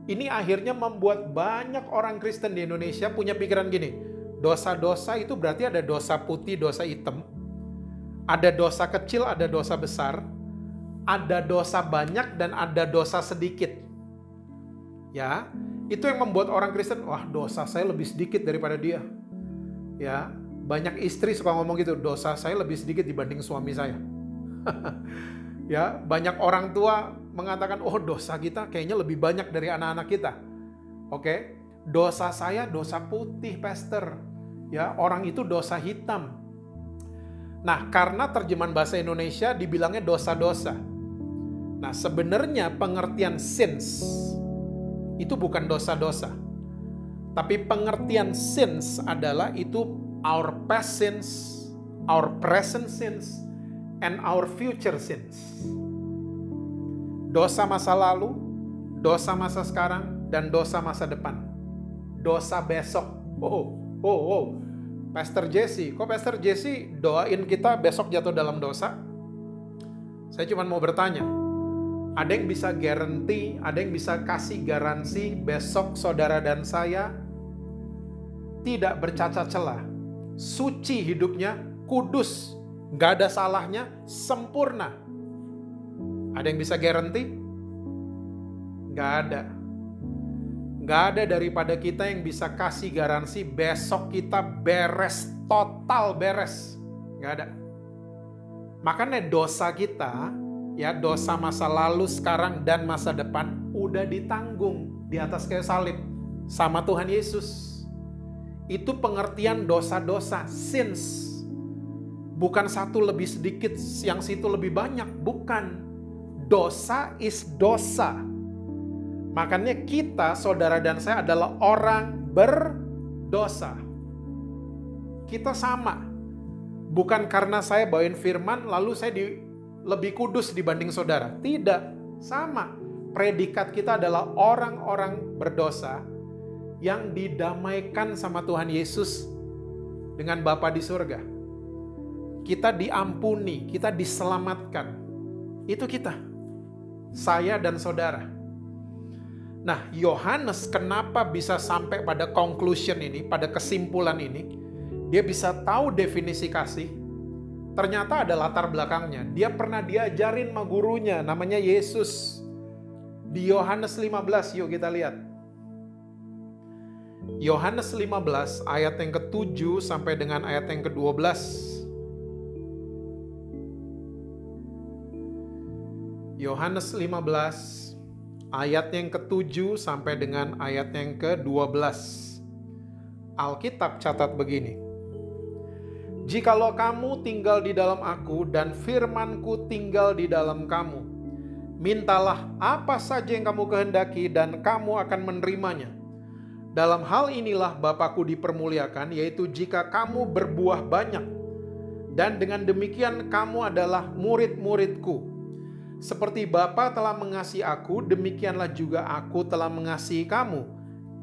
ini akhirnya membuat banyak orang Kristen di Indonesia punya pikiran gini, dosa-dosa itu berarti ada dosa putih, dosa hitam, ada dosa kecil, ada dosa besar, ada dosa banyak, dan ada dosa sedikit. Ya, itu yang membuat orang Kristen, wah dosa saya lebih sedikit daripada dia. Ya, banyak istri suka ngomong gitu, dosa saya lebih sedikit dibanding suami saya. Ya, banyak orang tua mengatakan, oh dosa kita kayaknya lebih banyak dari anak-anak kita. Oke, dosa saya dosa putih, pastor. Ya, orang itu dosa hitam. Nah, karena terjemahan bahasa Indonesia dibilangnya dosa-dosa. Nah, sebenarnya pengertian sins itu bukan dosa-dosa. Tapi pengertian sins adalah itu our past sins, our present sins, and our future sins. Dosa masa lalu, dosa masa sekarang, dan dosa masa depan. Dosa besok. Pastor Jesse, kok Pastor Jesse doain kita besok jatuh dalam dosa? Saya cuma mau bertanya, ada yang bisa guarantee, ada yang bisa kasih garansi besok saudara dan saya tidak bercacat celah, suci hidupnya, kudus, gak ada salahnya, sempurna. Ada yang bisa guarantee? Gak ada. Gak ada daripada kita yang bisa kasih garansi besok kita beres, total beres. Gak ada. Makanya dosa kita, ya dosa masa lalu, sekarang, dan masa depan udah ditanggung di atas kayu salib sama Tuhan Yesus. Itu pengertian dosa-dosa, sins. Bukan satu lebih sedikit, yang situ lebih banyak. Bukan. Dosa is dosa. Makanya kita, saudara dan saya adalah orang berdosa. Kita sama. Bukan karena saya bawain firman, lalu saya lebih kudus dibanding saudara. Tidak, sama. Predikat kita adalah orang-orang berdosa yang didamaikan sama Tuhan Yesus dengan Bapa di surga. Kita diampuni, kita diselamatkan. Itu kita. Saya dan saudara. Nah, Yohanes kenapa bisa sampai pada conclusion ini, pada kesimpulan ini? Dia bisa tahu definisi kasih. Ternyata ada latar belakangnya. Dia pernah diajarin sama gurunya, namanya Yesus. Di Yohanes 15, yuk kita lihat. Yohanes 15 ayat yang ke-7 sampai dengan ayat yang ke-12. Yohanes 15 ayat yang ke-7 sampai dengan ayat yang ke-12. Alkitab catat begini. Jikalau kamu tinggal di dalam aku dan firman-Ku tinggal di dalam kamu, mintalah apa saja yang kamu kehendaki dan kamu akan menerimanya. Dalam hal inilah Bapa-Ku dipermuliakan, yaitu jika kamu berbuah banyak. Dan dengan demikian kamu adalah murid-murid-Ku. Seperti Bapa telah mengasihi aku, demikianlah juga aku telah mengasihi kamu.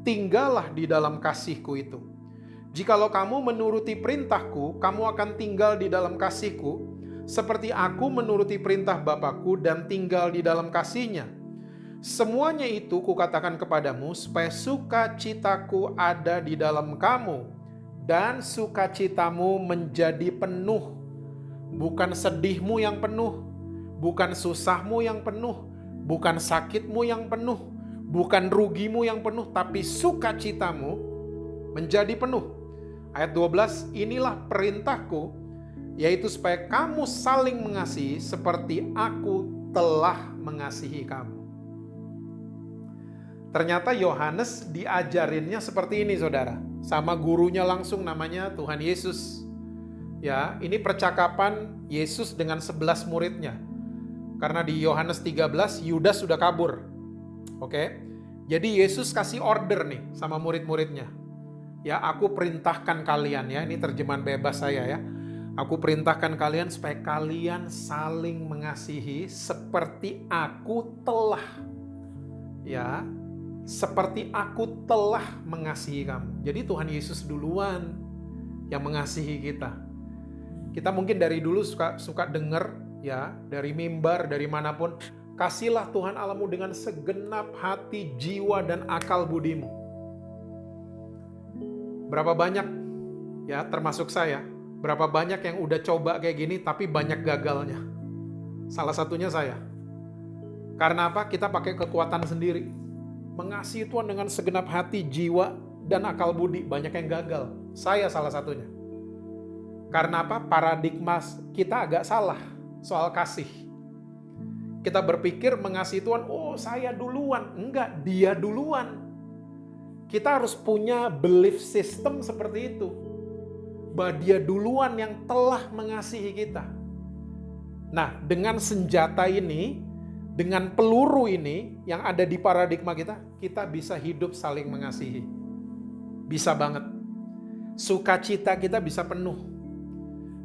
Tinggallah di dalam kasih-Ku itu. Jikalau kamu menuruti perintah-Ku, kamu akan tinggal di dalam kasih-Ku, seperti aku menuruti perintah Bapa-Ku dan tinggal di dalam kasih-Nya. Semuanya itu kukatakan kepadamu, supaya sukacitaku ada di dalam kamu, dan sukacitamu menjadi penuh. Bukan sedihmu yang penuh, bukan susahmu yang penuh, bukan sakitmu yang penuh, bukan rugimu yang penuh, tapi sukacitamu menjadi penuh. Ayat 12, inilah perintahku, yaitu supaya kamu saling mengasihi seperti aku telah mengasihi kamu. Ternyata Yohanes diajarinnya seperti ini, saudara. Sama gurunya langsung, namanya Tuhan Yesus. Ya, ini percakapan Yesus dengan 11 muridnya. Karena di Yohanes 13, Yudas sudah kabur. Oke? Jadi Yesus kasih order nih sama murid-muridnya. Ya, aku perintahkan kalian ya, ini terjemahan bebas saya ya. Aku perintahkan kalian supaya kalian saling mengasihi seperti aku telah. Ya, seperti aku telah mengasihi kamu. Jadi Tuhan Yesus duluan yang mengasihi kita. Kita mungkin dari dulu suka dengar ya, dari mimbar, dari manapun, kasihlah Tuhan Allahmu dengan segenap hati, jiwa, dan akal budimu. Berapa banyak ya, termasuk saya, berapa banyak yang udah coba kayak gini tapi banyak gagalnya. Salah satunya saya. Karena apa? Kita pakai kekuatan sendiri. mengasihi Tuhan dengan segenap hati, jiwa, dan akal budi. Banyak yang gagal. Saya salah satunya. Karena apa? Paradigma kita agak salah soal kasih. Kita berpikir mengasihi Tuhan, oh saya duluan. Enggak, dia duluan. Kita harus punya belief system seperti itu. Bahwa dia duluan yang telah mengasihi kita. Nah, dengan senjata ini, dengan peluru ini yang ada di paradigma kita bisa hidup saling mengasihi. Bisa banget. Sukacita kita bisa penuh.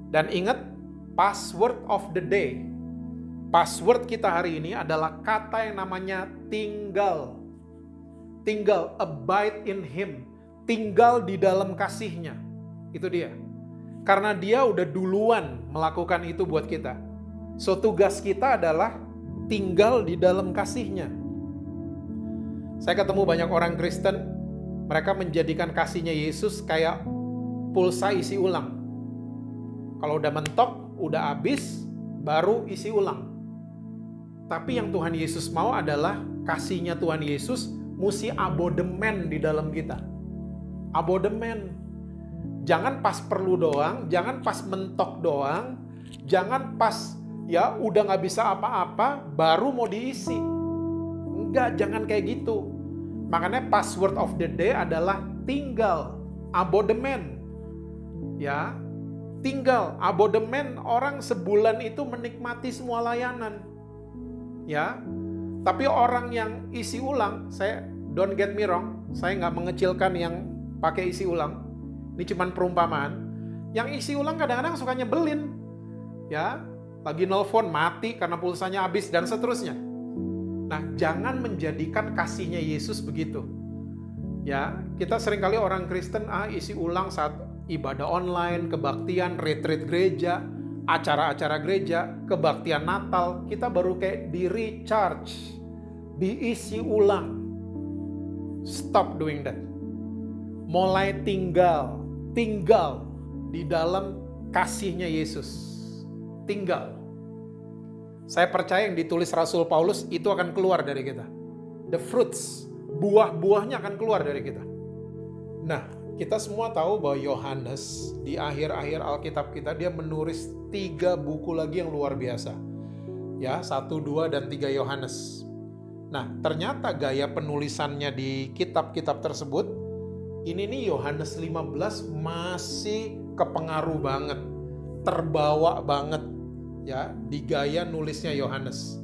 Dan ingat, password of the day. Password kita hari ini adalah kata yang namanya tinggal. Tinggal, abide in Him. Tinggal di dalam kasihnya. Itu dia. Karena dia udah duluan melakukan itu buat kita. So tugas kita adalah tinggal di dalam kasihnya. Saya ketemu banyak orang Kristen, mereka menjadikan kasihnya Yesus kayak pulsa isi ulang. Kalau udah mentok, udah habis, baru isi ulang. Tapi yang Tuhan Yesus mau adalah kasihnya Tuhan Yesus mesti abodemen di dalam kita. Abodemen. Jangan pas perlu doang, jangan pas mentok doang, jangan pas ya udah gak bisa apa-apa, baru mau diisi. Enggak, jangan kayak gitu. Makanya password of the day adalah tinggal, abodemen. Ya, tinggal, abodemen orang sebulan itu menikmati semua layanan. Ya, tapi orang yang isi ulang, saya don't get me wrong, saya nggak mengecilkan yang pakai isi ulang. Ini cuman perumpamaan. Yang isi ulang kadang-kadang suka nyebelin. Ya, lagi nelfon mati karena pulsanya habis dan seterusnya. Nah, jangan menjadikan kasihnya Yesus begitu. Ya, kita seringkali orang Kristen isi ulang saat ibadah online, kebaktian, retreat gereja, acara-acara gereja, kebaktian Natal, kita baru kayak di recharge, diisi ulang. Stop doing that. Mulai tinggal di dalam kasihnya Yesus. Tinggal. Saya percaya yang ditulis Rasul Paulus itu akan keluar dari kita. The fruits, buah-buahnya akan keluar dari kita. Nah, kita semua tahu bahwa Yohanes di akhir-akhir Alkitab kita dia menulis 3 buku lagi yang luar biasa. Ya, 1, 2, dan 3 Yohanes. Nah, ternyata gaya penulisannya di kitab-kitab tersebut, ini nih Yohanes 15 masih kepengaruh banget, terbawa banget ya di gaya nulisnya Yohanes.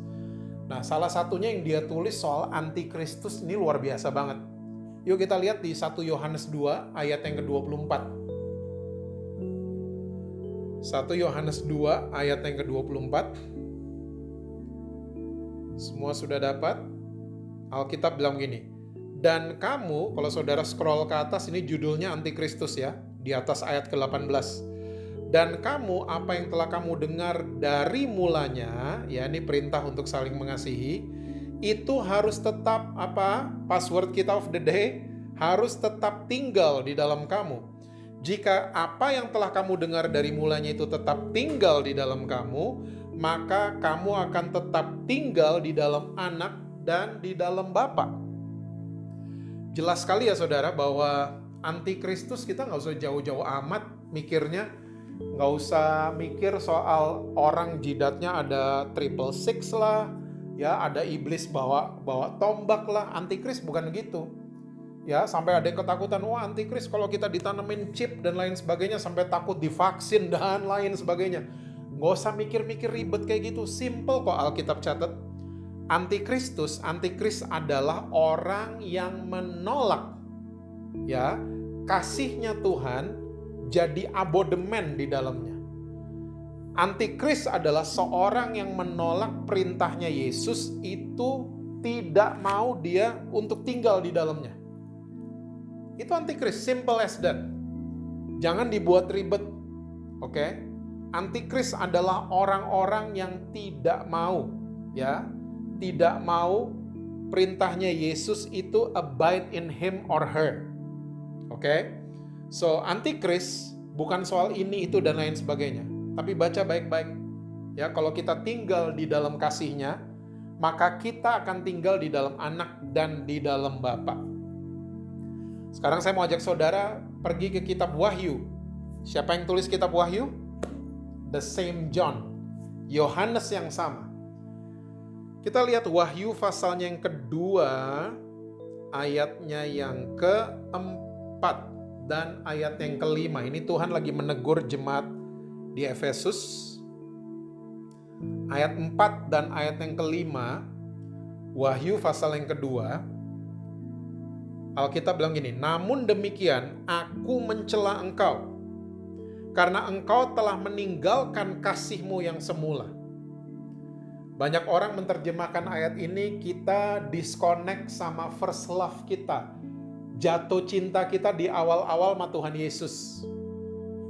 Nah, salah satunya yang dia tulis soal antikristus ini luar biasa banget. Yuk kita lihat di 1 Yohanes 2 ayat yang ke-24. 1 Yohanes 2 ayat yang ke-24. Semua sudah dapat? Alkitab bilang gini. Dan kamu, kalau saudara scroll ke atas, ini judulnya Antikristus ya. Di atas ayat ke-18. Dan kamu, apa yang telah kamu dengar dari mulanya, ya ini perintah untuk saling mengasihi, itu harus tetap password kita of the day harus tetap tinggal di dalam kamu. Jika apa yang telah kamu dengar dari mulanya itu tetap tinggal di dalam kamu, maka kamu akan tetap tinggal di dalam Anak dan di dalam Bapa. Jelas sekali ya saudara bahwa antikristus kita nggak usah jauh-jauh amat mikirnya. Nggak usah mikir soal orang jidatnya ada 666 lah, ya ada iblis bawa tombak lah. Antikris bukan gitu. Ya, sampai ada yang ketakutan, wah antikris kalau kita ditanamin chip dan lain sebagainya, sampai takut divaksin dan lain sebagainya. Nggak usah mikir-mikir ribet kayak gitu. Simple kok Alkitab catat. Antikris adalah orang yang menolak ya kasihnya Tuhan jadi abodemen di dalamnya. Antikris adalah seorang yang menolak perintahnya Yesus, itu tidak mau dia untuk tinggal di dalamnya. Itu antikris, simple as that. Jangan dibuat ribet. Oke? Antikris adalah orang-orang yang tidak mau ya, tidak mau perintahnya Yesus itu abide in him or her. Oke? So, antikris bukan soal ini, itu, dan lain sebagainya. Tapi baca baik-baik. Ya, kalau kita tinggal di dalam kasihnya, maka kita akan tinggal di dalam Anak dan di dalam Bapa. Sekarang saya mau ajak saudara pergi ke kitab Wahyu. Siapa yang tulis kitab Wahyu? The same John. Yohanes yang sama. Kita lihat Wahyu pasalnya yang kedua, ayatnya yang keempat dan ayat yang kelima. Ini Tuhan lagi menegur jemaat di Efesus. Ayat 4 dan ayat yang kelima, Wahyu pasal yang kedua, Alkitab bilang gini, namun demikian aku mencela engkau, karena engkau telah meninggalkan kasihmu yang semula. Banyak orang menerjemahkan ayat ini, kita disconnect sama first love kita. Jatuh cinta kita di awal-awal sama Tuhan Yesus.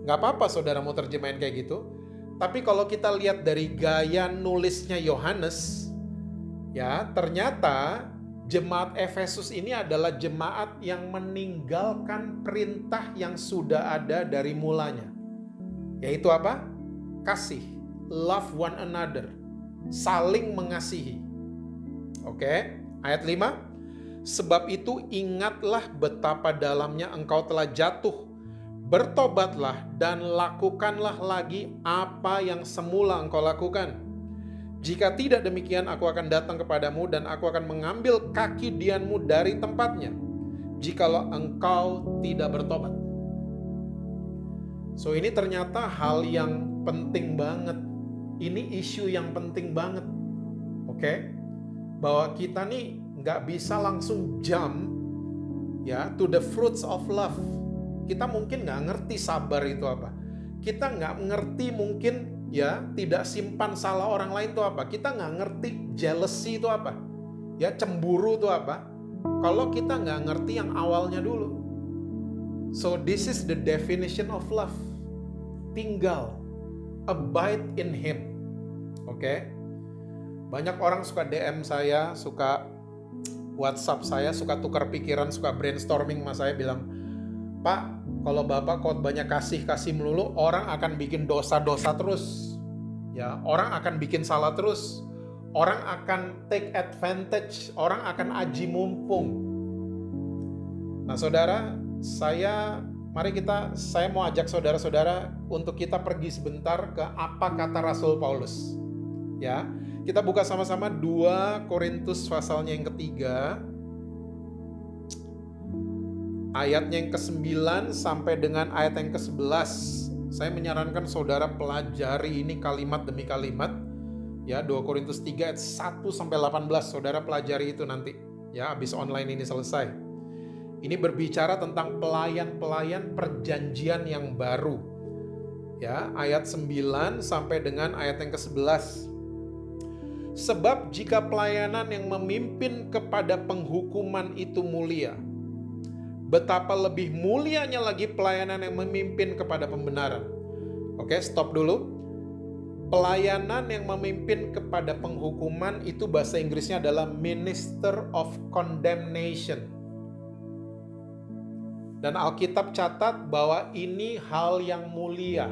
Gak apa-apa saudara mau terjemahin kayak gitu. Tapi kalau kita lihat dari gaya nulisnya Yohanes, ya ternyata jemaat Efesus ini adalah jemaat yang meninggalkan perintah yang sudah ada dari mulanya. Yaitu apa? Kasih. Love one another. Saling mengasihi. Oke, ayat 5. Sebab itu ingatlah betapa dalamnya engkau telah jatuh. Bertobatlah dan lakukanlah lagi apa yang semula engkau lakukan. Jika tidak demikian, aku akan datang kepadamu dan aku akan mengambil kaki dianmu dari tempatnya, jikalau engkau tidak bertobat. So ini ternyata hal yang penting banget. Ini isu yang penting banget. Oke? Bahwa kita nih nggak bisa langsung jump ya to the fruits of love. Kita mungkin nggak ngerti sabar itu apa. Kita nggak ngerti mungkin ya tidak simpan salah orang lain itu apa. Kita nggak ngerti jealousy itu apa. Ya cemburu itu apa. Kalau kita nggak ngerti yang awalnya dulu. So this is the definition of love. Tinggal. Abide in Him. Oke? Banyak orang suka DM saya, suka WhatsApp saya, suka tukar pikiran, suka brainstorming sama saya bilang, Pak, kalau Bapak khotbahnya kasih melulu, orang akan bikin dosa-dosa terus. Ya, orang akan bikin salah terus. Orang akan take advantage, orang akan aji mumpung. Nah, saudara, saya mau ajak saudara-saudara untuk kita pergi sebentar ke apa kata Rasul Paulus. Ya, kita buka sama-sama 2 Korintus pasalnya yang ketiga. Ayatnya yang ke-9 sampai dengan ayat yang ke-11. Saya menyarankan saudara pelajari ini kalimat demi kalimat. Ya, 2 Korintus 3 ayat 1 sampai 18. Saudara pelajari itu nanti. Ya, habis online ini selesai. Ini berbicara tentang pelayan-pelayan perjanjian yang baru. Ya, ayat 9 sampai dengan ayat yang ke-11. Sebab jika pelayanan yang memimpin kepada penghukuman itu mulia, betapa lebih mulianya lagi pelayanan yang memimpin kepada pembenaran. Oke, stop dulu. Pelayanan yang memimpin kepada penghukuman itu bahasa Inggrisnya adalah minister of condemnation. Dan Alkitab catat bahwa ini hal yang mulia.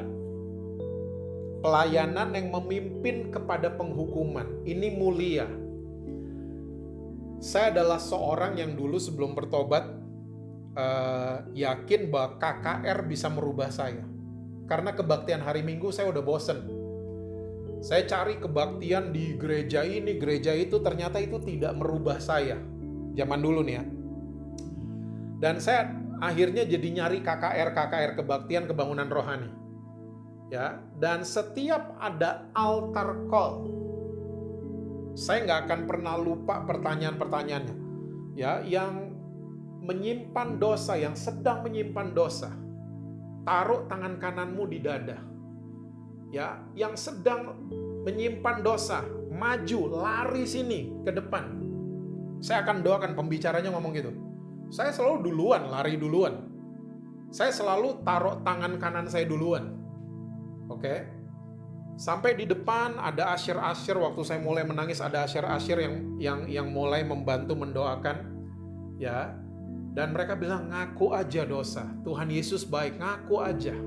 Pelayanan yang memimpin kepada penghukuman. Ini mulia. Saya adalah seorang yang dulu sebelum bertobat yakin bahwa KKR bisa merubah saya. Karena kebaktian hari Minggu saya udah bosen. Saya cari kebaktian di gereja ini, gereja itu, ternyata itu tidak merubah saya. Zaman dulu nih ya. Dan saya akhirnya jadi nyari KKR kebaktian kebangunan rohani. Ya, dan setiap ada altar call, saya nggak akan pernah lupa pertanyaan-pertanyaannya. Ya, yang menyimpan dosa, yang sedang menyimpan dosa, taruh tangan kananmu di dada. Ya, yang sedang menyimpan dosa, maju, lari sini ke depan. Saya akan doakan, pembicaranya ngomong gitu. Saya selalu duluan, lari duluan. Saya selalu taruh tangan kanan saya duluan. Oke. Sampai di depan ada asyir-asyir, waktu saya mulai menangis ada asyir-asyir yang mulai membantu mendoakan. Ya. Dan mereka bilang, ngaku aja dosa. Tuhan Yesus baik, ngaku aja.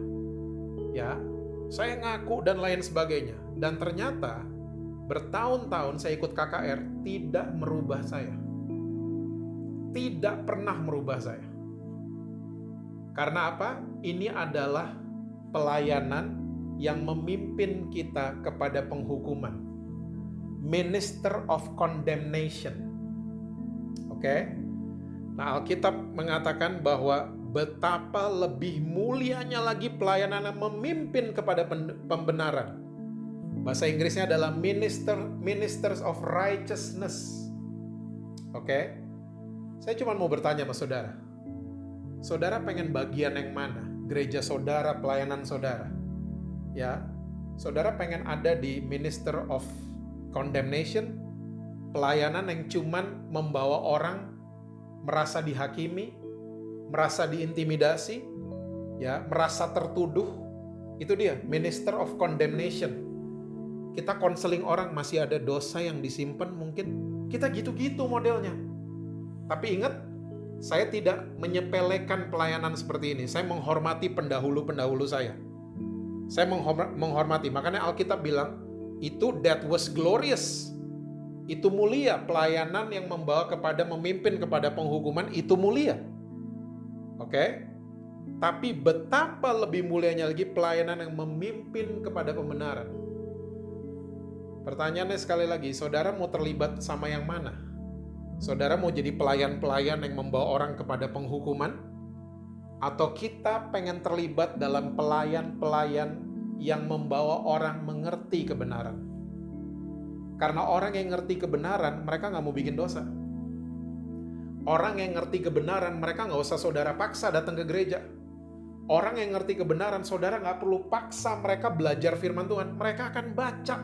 Ya. Saya ngaku dan lain sebagainya. Dan ternyata bertahun-tahun saya ikut KKR tidak merubah saya. Tidak pernah merubah saya. Karena apa? Ini adalah pelayanan yang memimpin kita kepada penghukuman. Minister of condemnation. Oke? Nah, Alkitab mengatakan bahwa betapa lebih mulianya lagi pelayanan yang memimpin kepada pembenaran. Bahasa Inggrisnya adalah ministers of righteousness. Oke? Saya cuma mau bertanya sama saudara. Saudara pengen bagian yang mana? Gereja saudara, pelayanan saudara. Ya, saudara pengen ada di minister of condemnation, pelayanan yang cuman membawa orang merasa dihakimi, merasa diintimidasi, ya, merasa tertuduh. Itu dia, minister of condemnation. Kita konseling orang masih ada dosa yang disimpan mungkin. Kita gitu-gitu modelnya. Tapi ingat, saya tidak menyepelekan pelayanan seperti ini. Saya menghormati pendahulu-pendahulu saya. Saya menghormati. Makanya Alkitab bilang, itu that was glorious. Itu mulia. Pelayanan yang membawa kepada memimpin kepada penghukuman, itu mulia. Oke? Tapi betapa lebih mulianya lagi pelayanan yang memimpin kepada pembenaran. Pertanyaannya sekali lagi, saudara mau terlibat sama yang mana? Saudara mau jadi pelayan-pelayan yang membawa orang kepada penghukuman? Atau kita pengen terlibat dalam pelayan-pelayan yang membawa orang mengerti kebenaran? Karena orang yang ngerti kebenaran, mereka nggak mau bikin dosa. Orang yang ngerti kebenaran, mereka nggak usah saudara paksa datang ke gereja. Orang yang ngerti kebenaran, saudara nggak perlu paksa mereka belajar firman Tuhan. Mereka akan baca.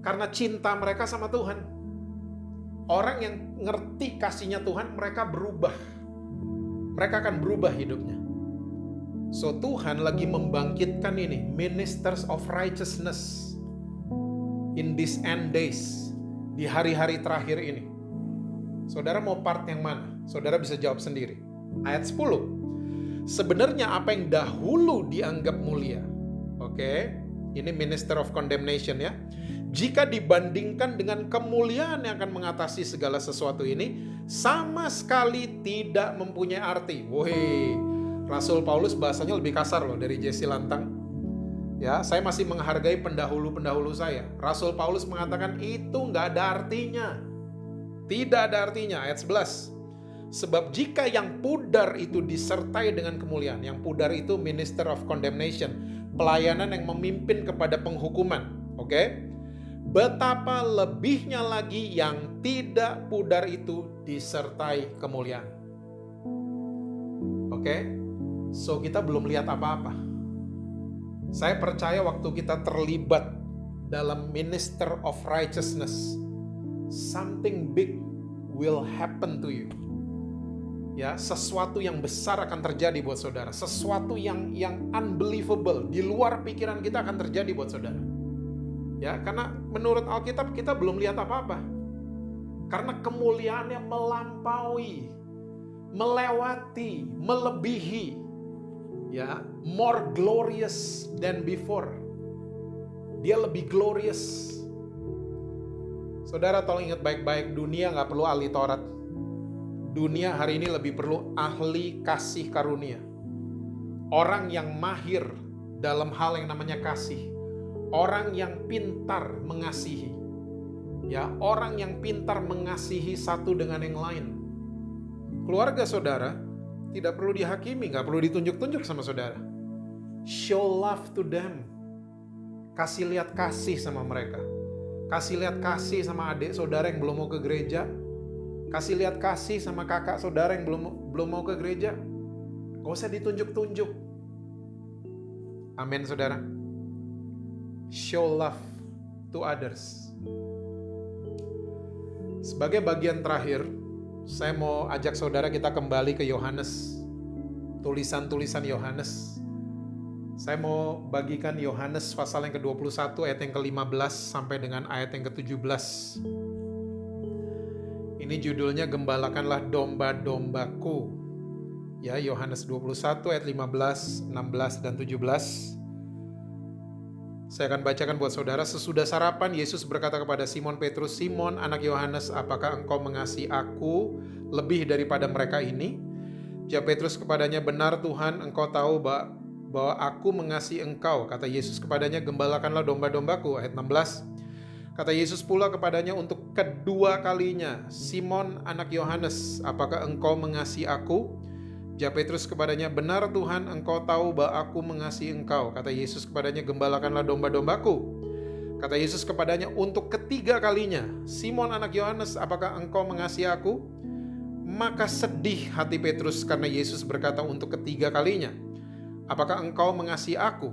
Karena cinta mereka sama Tuhan. Orang yang ngerti kasihnya Tuhan, mereka berubah. Mereka akan berubah hidupnya. So Tuhan lagi membangkitkan ini, ministers of righteousness in these end days, di hari-hari terakhir ini. Saudara mau part yang mana? Saudara bisa jawab sendiri. Ayat 10. Sebenarnya apa yang dahulu dianggap mulia. Oke, ini minister of condemnation ya. Jika dibandingkan dengan kemuliaan yang akan mengatasi segala sesuatu ini, sama sekali tidak mempunyai arti. Woi, Rasul Paulus bahasanya lebih kasar loh dari Jesse Lantang. Ya, saya masih menghargai pendahulu-pendahulu saya. Rasul Paulus mengatakan itu nggak ada artinya. Tidak ada artinya. Ayat 11. Sebab jika yang pudar itu disertai dengan kemuliaan, yang pudar itu minister of condemnation, pelayanan yang memimpin kepada penghukuman. Oke? Betapa lebihnya lagi yang tidak pudar itu disertai kemuliaan. Oke? So kita belum lihat apa-apa. Saya percaya waktu kita terlibat dalam minister of righteousness, something big will happen to you. Ya, sesuatu yang besar akan terjadi buat saudara. Sesuatu yang unbelievable, di luar pikiran kita akan terjadi buat saudara. Ya, karena menurut Alkitab kita belum lihat apa-apa. Karena kemuliaannya melampaui, melewati, melebihi. Ya, more glorious than before. Dia lebih glorious. Saudara tolong ingat baik-baik, dunia nggak perlu ahli Taurat. Dunia hari ini lebih perlu ahli kasih karunia. Orang yang mahir dalam hal yang namanya kasih. Orang yang pintar mengasihi. Ya, orang yang pintar mengasihi satu dengan yang lain. Keluarga saudara tidak perlu dihakimi, nggak perlu ditunjuk-tunjuk sama saudara. Show love to them. Kasih lihat kasih sama mereka. Kasih lihat kasih sama adik saudara yang belum mau ke gereja. Kasih lihat kasih sama kakak saudara yang belum mau ke gereja. Gak usah ditunjuk-tunjuk. Amin saudara. Show love to others. Sebagai bagian terakhir, saya mau ajak saudara kita kembali ke Yohanes. Tulisan-tulisan Yohanes. Saya mau bagikan Yohanes pasal yang ke-21 ayat yang ke-15 sampai dengan ayat yang ke-17. Ini judulnya Gembalakanlah domba-dombaku. Ya, Yohanes 21 ayat 15, 16 dan 17. Saya akan bacakan buat saudara. Sesudah sarapan, Yesus berkata kepada Simon Petrus, "Simon, anak Yohanes, apakah engkau mengasihi aku lebih daripada mereka ini?" Jawab Petrus kepadanya, "Benar Tuhan, engkau tahu bahwa aku mengasihi engkau." Kata Yesus kepadanya, "Gembalakanlah domba-dombaku." Ayat 16. Kata Yesus pula kepadanya untuk kedua kalinya, "Simon, anak Yohanes, apakah engkau mengasihi aku?" Jawab Petrus kepadanya, "Benar Tuhan, engkau tahu bahwa aku mengasihi engkau." Kata Yesus kepadanya, "Gembalakanlah domba-dombaku." Kata Yesus kepadanya untuk ketiga kalinya, "Simon anak Yohanes, apakah engkau mengasihi aku?" Maka sedih hati Petrus karena Yesus berkata untuk ketiga kalinya, "Apakah engkau mengasihi aku?"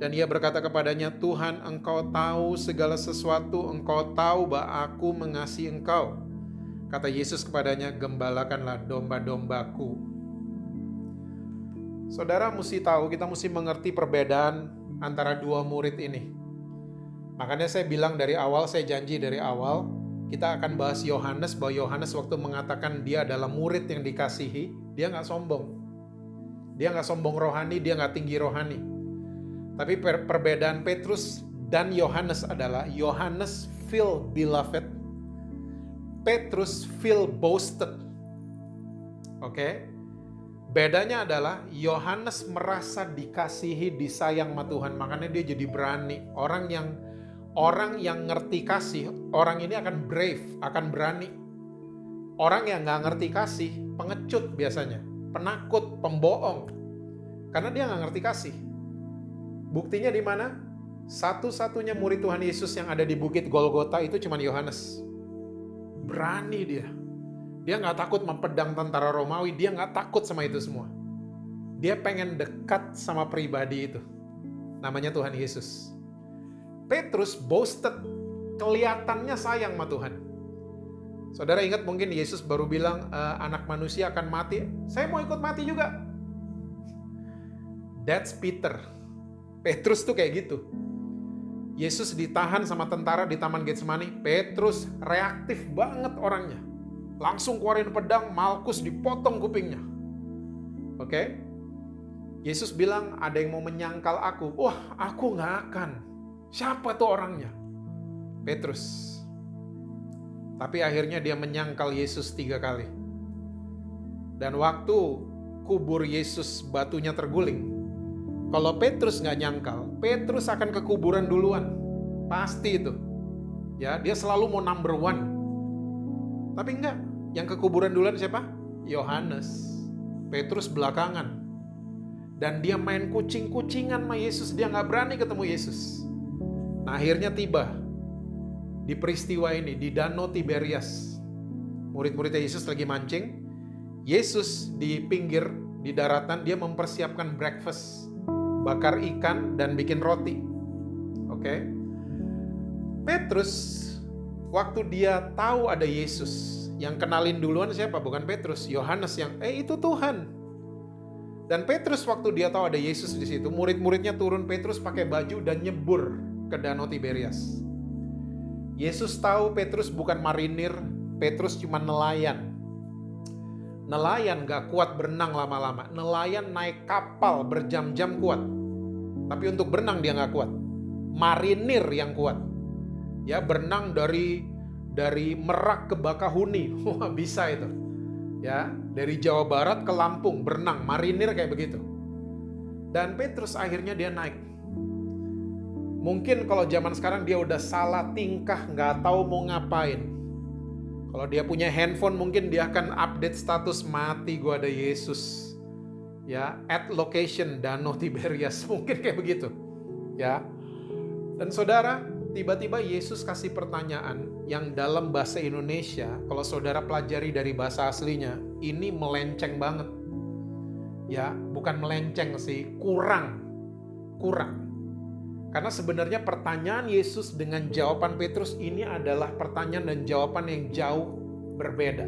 Dan ia berkata kepadanya, "Tuhan, engkau tahu segala sesuatu, engkau tahu bahwa aku mengasihi engkau." Kata Yesus kepadanya, "Gembalakanlah domba-dombaku." Saudara mesti tahu, kita mesti mengerti perbedaan antara dua murid ini. Makanya saya bilang dari awal, saya janji dari awal, kita akan bahas Yohanes, bahwa Yohanes waktu mengatakan dia adalah murid yang dikasihi, dia nggak sombong. Dia nggak sombong rohani, dia nggak tinggi rohani. Tapi perbedaan Petrus dan Yohanes adalah, Yohanes feel beloved, Petrus feel boasted. Oke? Bedanya adalah Yohanes merasa dikasihi, disayang sama Tuhan, makanya dia jadi berani. Orang yang ngerti kasih, orang ini akan brave, akan berani. Orang yang nggak ngerti kasih, pengecut biasanya, penakut, pembohong, karena dia nggak ngerti kasih. Buktinya di mana? Satu-satunya murid Tuhan Yesus yang ada di Bukit Golgota itu cuma Yohanes. Berani dia. Dia nggak takut mempedang tentara Romawi, dia nggak takut sama itu semua. Dia pengen dekat sama pribadi itu. Namanya Tuhan Yesus. Petrus boasted, kelihatannya sayang sama Tuhan. Saudara ingat mungkin Yesus baru bilang, anak manusia akan mati, saya mau ikut mati juga. That's Peter. Petrus tuh kayak gitu. Yesus ditahan sama tentara di Taman Getsemani, Petrus reaktif banget orangnya. Langsung keluarin pedang, Malkus dipotong kupingnya. Oke? Yesus bilang, ada yang mau menyangkal aku. Wah, aku gak akan. Siapa tuh orangnya? Petrus. Tapi akhirnya dia menyangkal Yesus 3 kali. Dan waktu kubur Yesus batunya terguling, kalau Petrus gak nyangkal, Petrus akan ke kuburan duluan. Pasti itu. Ya, dia selalu mau number one. Tapi enggak, yang ke kuburan duluan siapa? Yohanes. Petrus belakangan. Dan dia main kucing-kucingan sama Yesus, dia nggak berani ketemu Yesus. Nah akhirnya tiba di peristiwa ini, di Danau Tiberias. Murid-muridnya Yesus lagi mancing. Yesus di pinggir, di daratan, dia mempersiapkan breakfast. Bakar ikan dan bikin roti. Oke? Petrus waktu dia tahu ada Yesus, yang kenalin duluan siapa? Bukan Petrus, Yohanes yang, itu Tuhan. Dan Petrus waktu dia tahu ada Yesus di situ, murid-muridnya turun, Petrus pakai baju dan nyebur ke Danau Tiberias. Yesus tahu Petrus bukan marinir, Petrus cuma nelayan. Nelayan gak kuat berenang lama-lama, nelayan naik kapal berjam-jam kuat. Tapi untuk berenang dia gak kuat. Marinir yang kuat. Ya, berenang dari Merak ke Bakahuni. Wah, bisa itu. Ya, dari Jawa Barat ke Lampung berenang, marinir kayak begitu. Dan Petrus akhirnya dia naik. Mungkin kalau zaman sekarang dia udah salah tingkah, nggak tahu mau ngapain. Kalau dia punya handphone mungkin dia akan update status, mati gua ada Yesus. Ya, at location Danau Tiberias, mungkin kayak begitu. Ya. Dan saudara, tiba-tiba Yesus kasih pertanyaan yang dalam bahasa Indonesia, kalau saudara pelajari dari bahasa aslinya, ini melenceng banget. Ya, bukan melenceng sih, kurang. Karena sebenarnya pertanyaan Yesus dengan jawaban Petrus ini adalah pertanyaan dan jawaban yang jauh berbeda.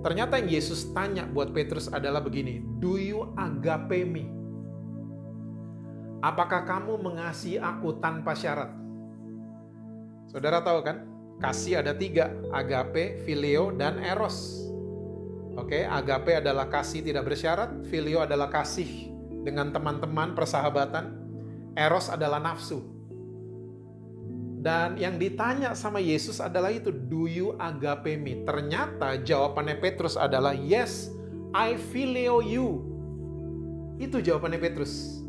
Ternyata yang Yesus tanya buat Petrus adalah begini, "Do you agape me?" Apakah kamu mengasihi aku tanpa syarat? Saudara tahu kan? Kasih ada 3, agape, phileo, dan eros. Oke, agape adalah kasih tidak bersyarat, phileo adalah kasih dengan teman-teman, persahabatan, eros adalah nafsu. Dan yang ditanya sama Yesus adalah itu, do you agape me? Ternyata jawabannya Petrus adalah, yes, I phileo you. Itu jawabannya Petrus.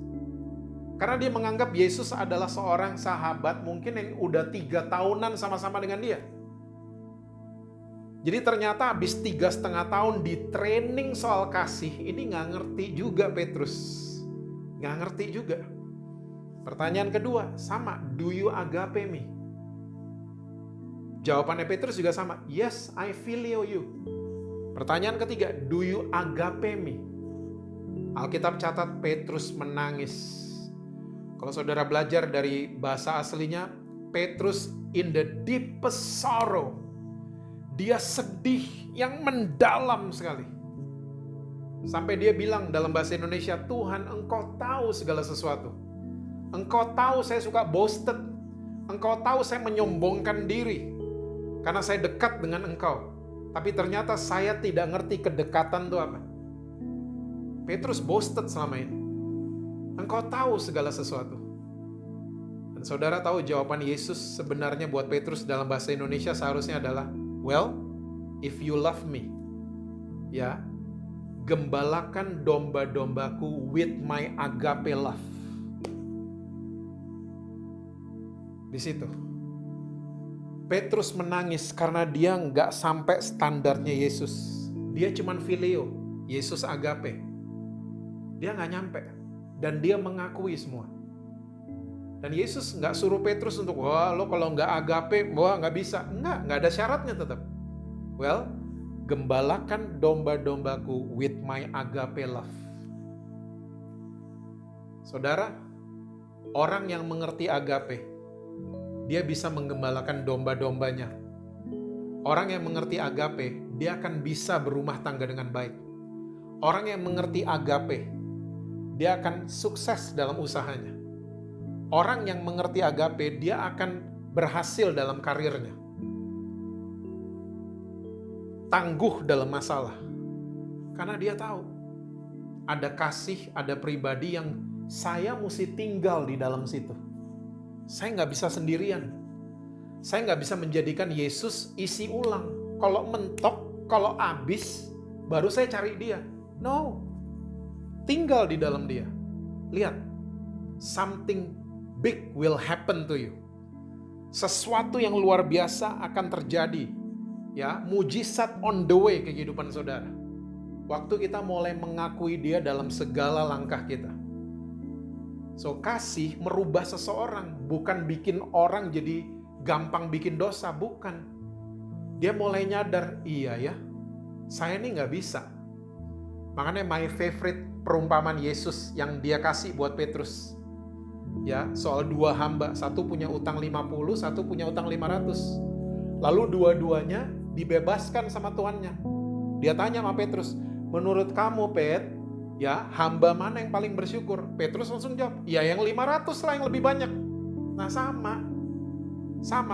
Karena dia menganggap Yesus adalah seorang sahabat mungkin yang udah 3 tahunan sama-sama dengan dia. Jadi ternyata habis 3,5 tahun di training soal kasih, ini nggak ngerti juga Petrus. Nggak ngerti juga. Pertanyaan kedua, sama, do you agape me? Jawabannya Petrus juga sama, yes, I phileo you. Pertanyaan ketiga, do you agape me? Alkitab catat Petrus menangis. Kalau saudara belajar dari bahasa aslinya, Petrus in the deepest sorrow. Dia sedih yang mendalam sekali. Sampai dia bilang dalam bahasa Indonesia, Tuhan, Engkau tahu segala sesuatu. Engkau tahu saya suka boasted. Engkau tahu saya menyombongkan diri. Karena saya dekat dengan Engkau. Tapi ternyata saya tidak ngerti kedekatan itu apa. Petrus boasted selama ini. Engkau tahu segala sesuatu. Dan saudara tahu jawaban Yesus sebenarnya buat Petrus dalam bahasa Indonesia seharusnya adalah, well, if you love me, ya, gembalakan domba-dombaku with my agape love. Di situ Petrus menangis karena dia nggak sampai standarnya Yesus. Dia cuman phileo, Yesus agape. Dia nggak nyampe. Dan dia mengakui semua. Dan Yesus nggak suruh Petrus untuk, wah lo kalau nggak agape, wah nggak bisa. Nggak ada syaratnya tetap. Well, gembalakan domba-dombaku with my agape love. Saudara, orang yang mengerti agape, dia bisa menggembalakan domba-dombanya. Orang yang mengerti agape, dia akan bisa berumah tangga dengan baik. Orang yang mengerti agape, dia akan sukses dalam usahanya. Orang yang mengerti agape, dia akan berhasil dalam karirnya. Tangguh dalam masalah. Karena dia tahu, ada kasih, ada pribadi yang saya mesti tinggal di dalam situ. Saya nggak bisa sendirian. Saya nggak bisa menjadikan Yesus isi ulang. Kalau mentok, kalau habis, baru saya cari dia. No. Tinggal di dalam dia. Lihat. Something big will happen to you. Sesuatu yang luar biasa akan terjadi. Ya, mujizat on the way ke kehidupan saudara. Waktu kita mulai mengakui dia dalam segala langkah kita. So, kasih merubah seseorang, bukan bikin orang jadi gampang bikin dosa, bukan. Dia mulai nyadar, iya ya, saya ini nggak bisa. Makanya my favorite perumpamaan Yesus yang dia kasih buat Petrus. Ya, soal 2 hamba, satu punya utang 50, satu punya utang 500. Lalu dua-duanya dibebaskan sama tuannya. Dia tanya sama Petrus, menurut kamu Pet, ya, hamba mana yang paling bersyukur? Petrus langsung jawab, ya yang 500 lah yang lebih banyak. Nah sama,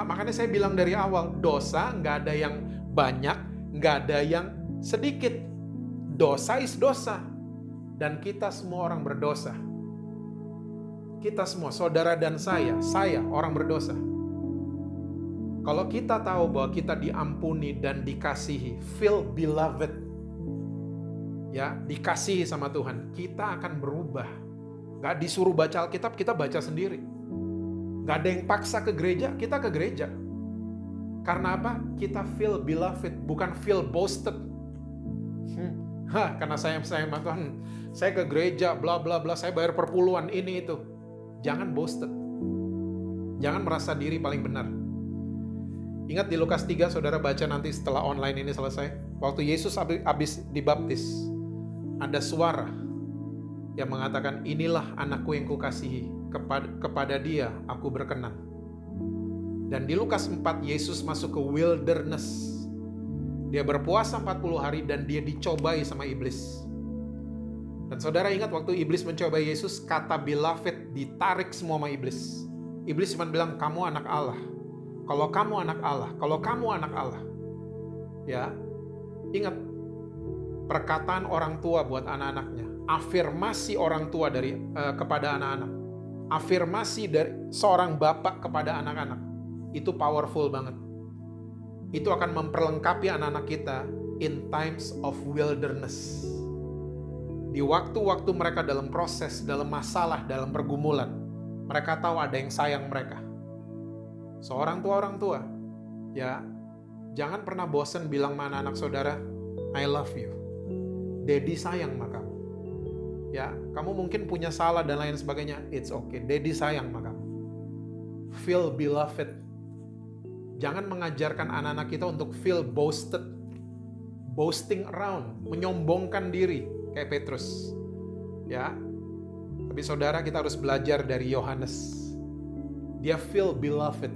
makanya saya bilang dari awal, dosa nggak ada yang banyak, nggak ada yang sedikit. Dosa is dosa. Dan kita semua orang berdosa. Kita semua, saudara dan saya orang berdosa. Kalau kita tahu bahwa kita diampuni dan dikasihi, feel beloved, ya, dikasihi sama Tuhan, kita akan berubah. Gak disuruh baca Alkitab, kita baca sendiri. Gak ada yang paksa ke gereja, kita ke gereja. Karena apa? Kita feel beloved, bukan feel boasted. Karena saya sama Tuhan, saya ke gereja, bla bla bla, saya bayar perpuluhan, ini itu. Jangan boasted. Jangan merasa diri paling benar. Ingat di Lukas 3, saudara baca nanti setelah online ini selesai. Waktu Yesus habis dibaptis, ada suara yang mengatakan, inilah anakku yang kukasihi, kepada dia aku berkenan. Dan di Lukas 4, Yesus masuk ke wilderness. Dia berpuasa 40 hari dan dia dicobai sama iblis. Dan saudara ingat waktu iblis mencobai Yesus, kata beloved ditarik semua sama iblis. Iblis cuma bilang, kamu anak Allah. Kalau kamu anak Allah, kalau kamu anak Allah. Ya, ingat perkataan orang tua buat anak-anaknya. Afirmasi orang tua kepada anak-anak. Afirmasi dari seorang bapak kepada anak-anak. itu powerful banget. Itu akan memperlengkapi anak-anak kita in times of wilderness. Di waktu-waktu mereka dalam proses, dalam masalah, dalam pergumulan, mereka tahu ada yang sayang mereka. Seorang tua, ya, jangan pernah bosan bilang sama anak-anak saudara, I love you. Daddy sayang sama kamu. Ya, kamu mungkin punya salah dan lain sebagainya, it's okay. Daddy sayang sama kamu. Feel beloved. Jangan mengajarkan anak-anak kita untuk feel boasted. Boasting around, menyombongkan diri kayak Petrus. Ya. Tapi saudara, kita harus belajar dari Yohanes. Dia feel beloved.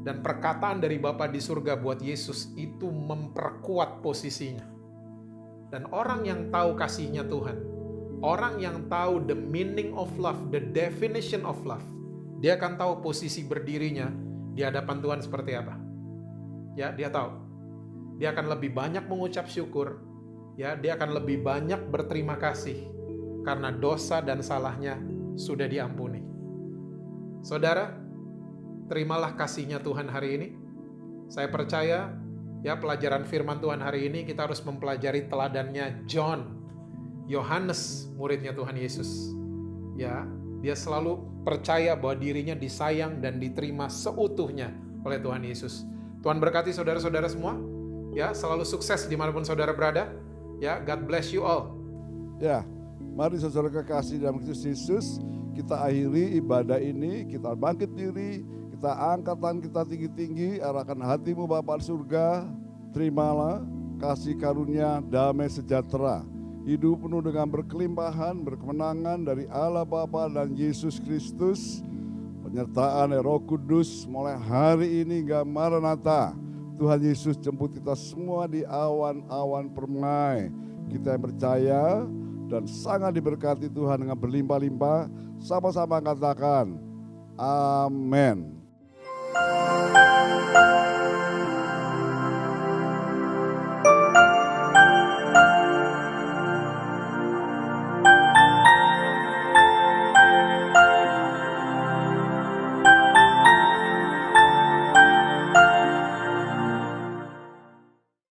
Dan perkataan dari Bapa di surga buat Yesus itu memperkuat posisinya. Dan orang yang tahu kasihnya Tuhan, orang yang tahu the meaning of love, the definition of love, dia akan tahu posisi berdirinya di hadapan Tuhan seperti apa. Ya, dia tahu. Dia akan lebih banyak mengucap syukur, ya, dia akan lebih banyak berterima kasih karena dosa dan salahnya sudah diampuni. Saudara, terimalah kasihnya Tuhan hari ini. Saya percaya, ya, pelajaran firman Tuhan hari ini kita harus mempelajari teladannya John, Yohanes, muridnya Tuhan Yesus. Ya, dia selalu percaya bahwa dirinya disayang dan diterima seutuhnya oleh Tuhan Yesus. Tuhan berkati saudara-saudara semua. Ya, selalu sukses dimanapun saudara berada. Ya, God bless you all. Ya, mari saudara kekasih dalam Kristus Yesus, kita akhiri ibadah ini, kita bangkit diri, kita angkat tangan kita tinggi-tinggi, arahkan hatimu Bapa di surga, terimalah kasih karunia damai sejahtera, hidup penuh dengan berkelimpahan, berkemenangan dari Allah Bapa dan Yesus Kristus, penyertaan Roh Kudus mulai hari ini hingga Maranatha. Tuhan Yesus jemput kita semua di awan-awan permai. Kita yang percaya dan sangat diberkati Tuhan dengan berlimpah-limpah, sama-sama katakan amin.